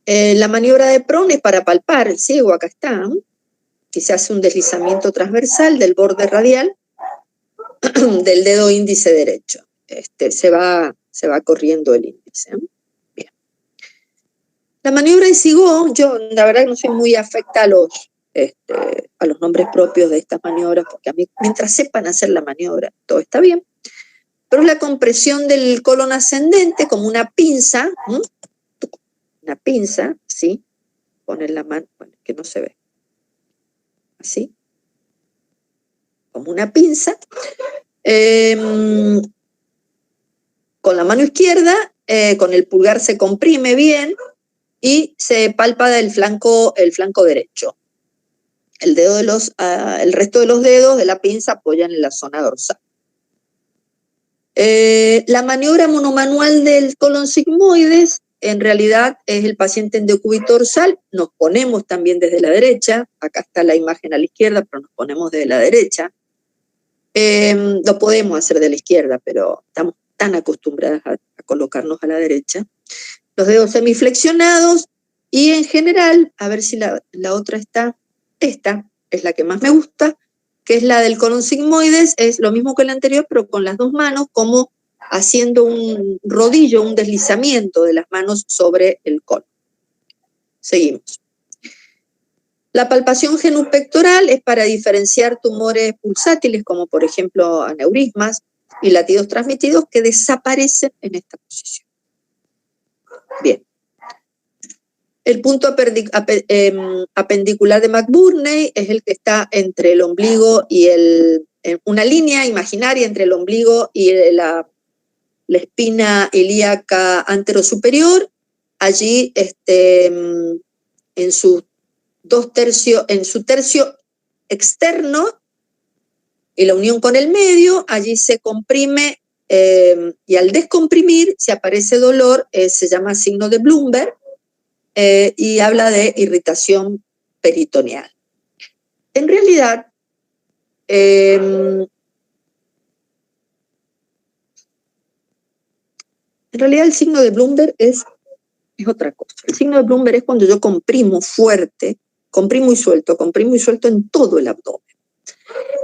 Speaker 1: La maniobra de Prone es para palpar el ciego, acá está, que se hace un deslizamiento transversal del borde radial del dedo índice derecho. Se va corriendo el índice. Bien. La maniobra de Sigó, yo la verdad no soy muy afecta a los nombres propios de estas maniobras, porque a mí, mientras sepan hacer la maniobra, todo está bien. Pero es la compresión del colon ascendente como una pinza, ¿sí? Poner la mano, bueno, que no se ve. Así. Como una pinza. Con la mano izquierda, con el pulgar se comprime bien y se palpa el flanco derecho. El resto de los dedos de la pinza apoyan en la zona dorsal. La maniobra monomanual del colon sigmoides, en realidad es el paciente en decúbito dorsal. Nos ponemos también desde la derecha. Acá está la imagen a la izquierda, pero nos ponemos desde la derecha. Lo podemos hacer de la izquierda, pero estamos tan acostumbradas a colocarnos a la derecha. Los dedos semiflexionados y en general, a ver si la otra está, esta es la que más me gusta, que es la del colon sigmoides, es lo mismo que la anterior, pero con las dos manos, como haciendo un rodillo, un deslizamiento de las manos sobre el colon. Seguimos. La palpación genupectoral es para diferenciar tumores pulsátiles, como por ejemplo aneurismas, y latidos transmitidos que desaparecen en esta posición. Bien. El punto apendicular de McBurney es el que está entre el ombligo y una línea imaginaria entre el ombligo y la espina ilíaca anterosuperior. Allí, en su tercio externo y la unión con el medio, allí se comprime y al descomprimir, si aparece dolor, se llama signo de Bloomberg y habla de irritación peritoneal. En realidad, el signo de Bloomberg es otra cosa. El signo de Bloomberg es cuando yo comprimo fuerte, comprimo y suelto en todo el abdomen.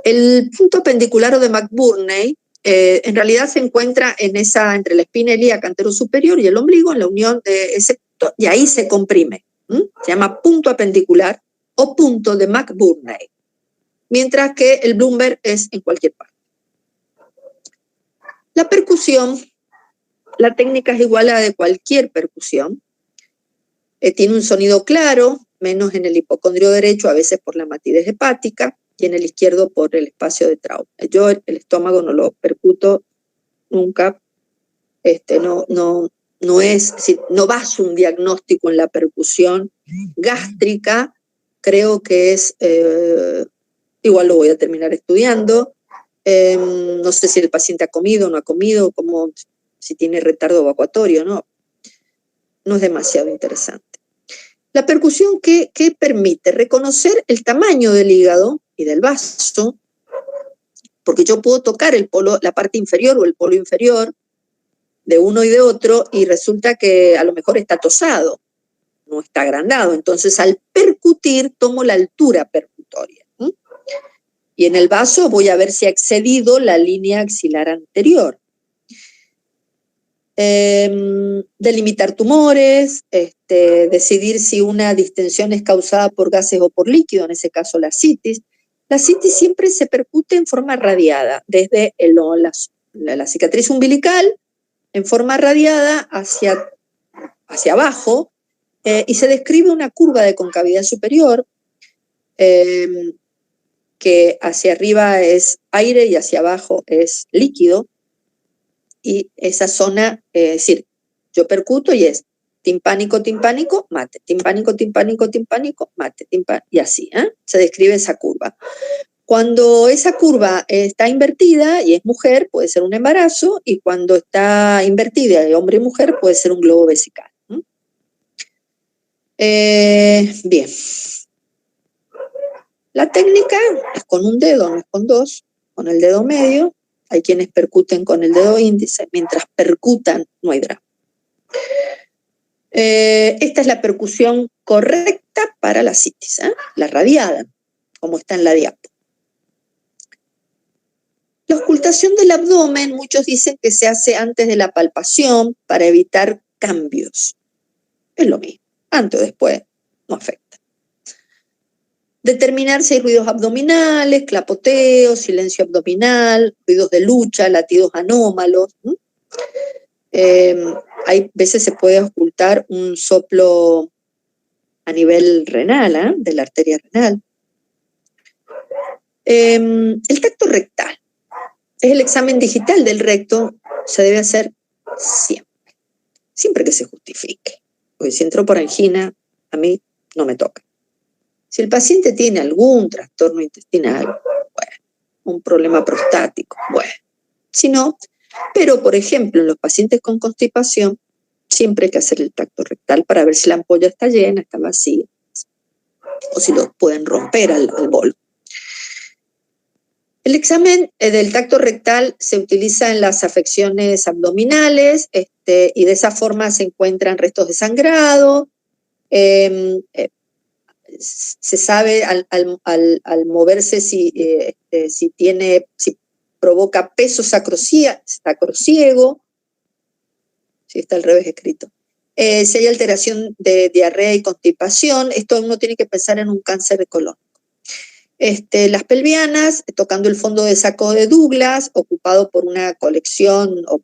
Speaker 1: El punto apendicular de McBurney en realidad se encuentra entre la espina ilíaca anterosuperior y el ombligo, en la unión de ese punto, y ahí se comprime. Se llama punto apendicular o punto de McBurney, mientras que el Bloomberg es en cualquier parte. La percusión, la técnica es igual a la de cualquier percusión. Tiene un sonido claro, menos en el hipocondrio derecho, a veces por la matidez hepática, y en el izquierdo por el espacio de trauma. Yo el estómago no lo percuto nunca, no baso un diagnóstico en la percusión gástrica, creo que es, igual lo voy a terminar estudiando, no sé si el paciente ha comido o no ha comido, como si tiene retardo evacuatorio, no es demasiado interesante. La percusión que permite reconocer el tamaño del hígado y del vaso, porque yo puedo tocar la parte inferior o el polo inferior de uno y de otro y resulta que a lo mejor está tosado, no está agrandado. Entonces al percutir tomo la altura percutoria. Y en el vaso voy a ver si ha excedido la línea axilar anterior. Delimitar tumores, decidir si una distensión es causada por gases o por líquido, en ese caso la citis. La citis siempre se percute en forma radiada, desde la cicatriz umbilical, en forma radiada hacia abajo, y se describe una curva de concavidad superior, que hacia arriba es aire y hacia abajo es líquido, y esa zona, es decir, yo percuto y es timpánico, timpánico, mate, timpánico, timpánico, timpánico, mate, y así, se describe esa curva. Cuando esa curva está invertida y es mujer, puede ser un embarazo, y cuando está invertida de hombre y mujer, puede ser un globo vesical. Bien. La técnica es con un dedo, no es con dos, con el dedo medio. Hay quienes percuten con el dedo índice, mientras percutan no hay drama. Esta es la percusión correcta para la citis, la radiada, como está en la diapo. La ocultación del abdomen, muchos dicen que se hace antes de la palpación para evitar cambios. Es lo mismo, antes o después no afecta. Determinar si hay ruidos abdominales, clapoteo, silencio abdominal, ruidos de lucha, latidos anómalos. Hay veces se puede ocultar un soplo a nivel renal, de la arteria renal. El tacto rectal es el examen digital del recto, se debe hacer siempre que se justifique. Porque si entró por angina, a mí no me toca. Si el paciente tiene algún trastorno intestinal, bueno, un problema prostático, bueno, si no, pero por ejemplo en los pacientes con constipación, siempre hay que hacer el tacto rectal para ver si la ampolla está llena, está vacía, o si lo pueden romper al bolo. El examen del tacto rectal se utiliza en las afecciones abdominales, y de esa forma se encuentran restos de sangrado. Se sabe al moverse si provoca peso sacrociego, si está al revés escrito. Si hay alteración de diarrea y constipación, esto uno tiene que pensar en un cáncer de colon. Las pelvianas, tocando el fondo de saco de Douglas, ocupado por una colección o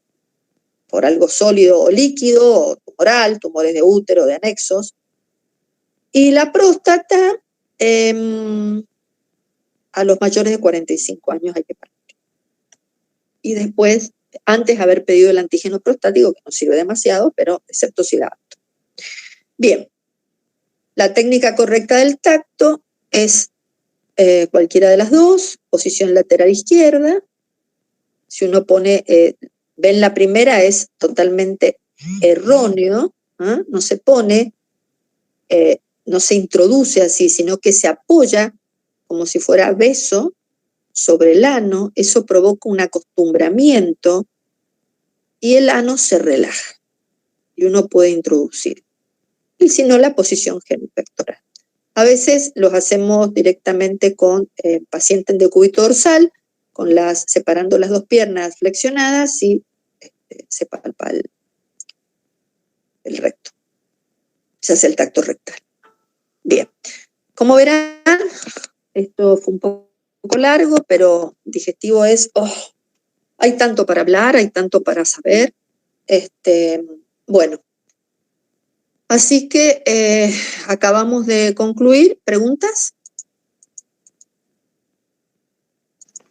Speaker 1: por algo sólido o líquido, o tumoral, tumores de útero, de anexos. Y la próstata, a los mayores de 45 años hay que parar. Y después, antes haber pedido el antígeno prostático, que no sirve demasiado, pero excepto si da alto. Bien, la técnica correcta del tacto es cualquiera de las dos, posición lateral izquierda. Si uno pone, ven la primera es totalmente erróneo, ¿eh? No se pone, no se introduce así, sino que se apoya como si fuera beso sobre el ano. Eso provoca un acostumbramiento y el ano se relaja y uno puede introducir. Y si no, la posición genupectoral. A veces los hacemos directamente con pacientes de cúbito dorsal, separando las dos piernas flexionadas y se palpa el recto. Se hace el tacto rectal. Bien, como verán, esto fue un poco largo, pero digestivo es, hay tanto para hablar, hay tanto para saber. Bueno, así que acabamos de concluir. ¿Preguntas?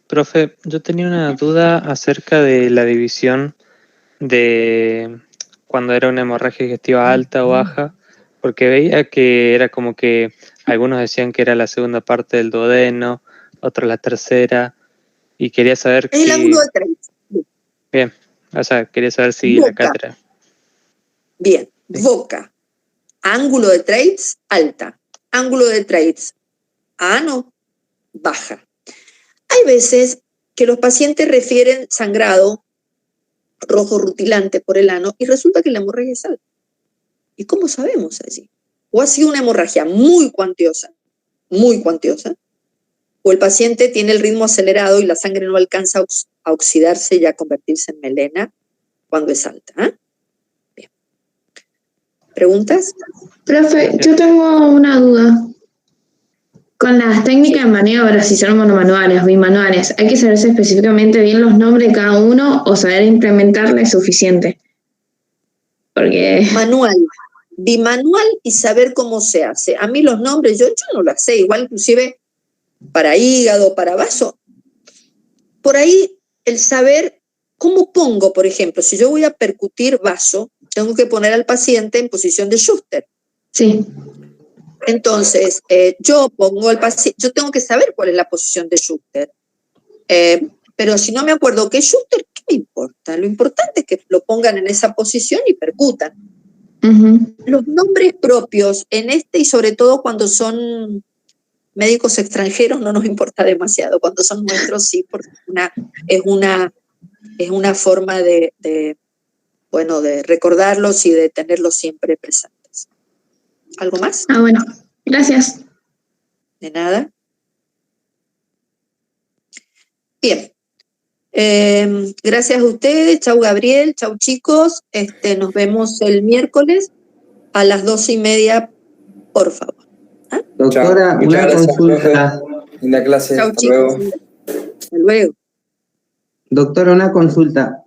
Speaker 3: Profe, yo tenía una duda acerca de la división de cuando era una hemorragia digestiva alta o baja, porque veía que era como que algunos decían que era la segunda parte del duodeno, otros la tercera, y quería saber
Speaker 1: Es el ángulo de Treitz.
Speaker 3: Bien, o sea, quería saber si
Speaker 1: boca.
Speaker 3: La cátedra.
Speaker 1: Bien,
Speaker 3: Sí.
Speaker 1: boca. Ángulo de Treitz, alta. Ángulo de Treitz, ano, baja. Hay veces que los pacientes refieren sangrado rojo rutilante por el ano y resulta que la hemorragia es alta. ¿Y cómo sabemos allí? O ha sido una hemorragia muy cuantiosa, o el paciente tiene el ritmo acelerado y la sangre no alcanza a oxidarse y a convertirse en melena cuando es alta. Bien. ¿Preguntas?
Speaker 4: Profe, yo tengo una duda. Con las técnicas de maniobras, si son monomanuales o bimanuales, ¿hay que saberse específicamente bien los nombres de cada uno o saber implementarla es suficiente? Porque...
Speaker 1: Manual, bimanual y saber cómo se hace. A mí los nombres, yo no lo sé, igual inclusive para hígado, para vaso. Por ahí el saber cómo pongo, por ejemplo, si yo voy a percutir vaso, tengo que poner al paciente en posición de Schuster.
Speaker 4: Sí.
Speaker 1: Entonces, yo pongo al paciente, yo tengo que saber cuál es la posición de Schuster. Pero si no me acuerdo qué es Schuster, ¿qué me importa? Lo importante es que lo pongan en esa posición y percutan. Los nombres propios en y sobre todo cuando son médicos extranjeros no nos importa demasiado. Cuando son nuestros sí, porque es una forma de recordarlos y de tenerlos siempre presentes. ¿Algo más?
Speaker 4: Bueno, gracias.
Speaker 1: De nada. Bien. Gracias a ustedes. Chau Gabriel, chau chicos. Nos vemos el miércoles a las 12:30, por favor.
Speaker 5: Doctora, una consulta.
Speaker 6: En la clase.
Speaker 1: Chau chicos. Hasta luego.
Speaker 5: Doctora, una consulta.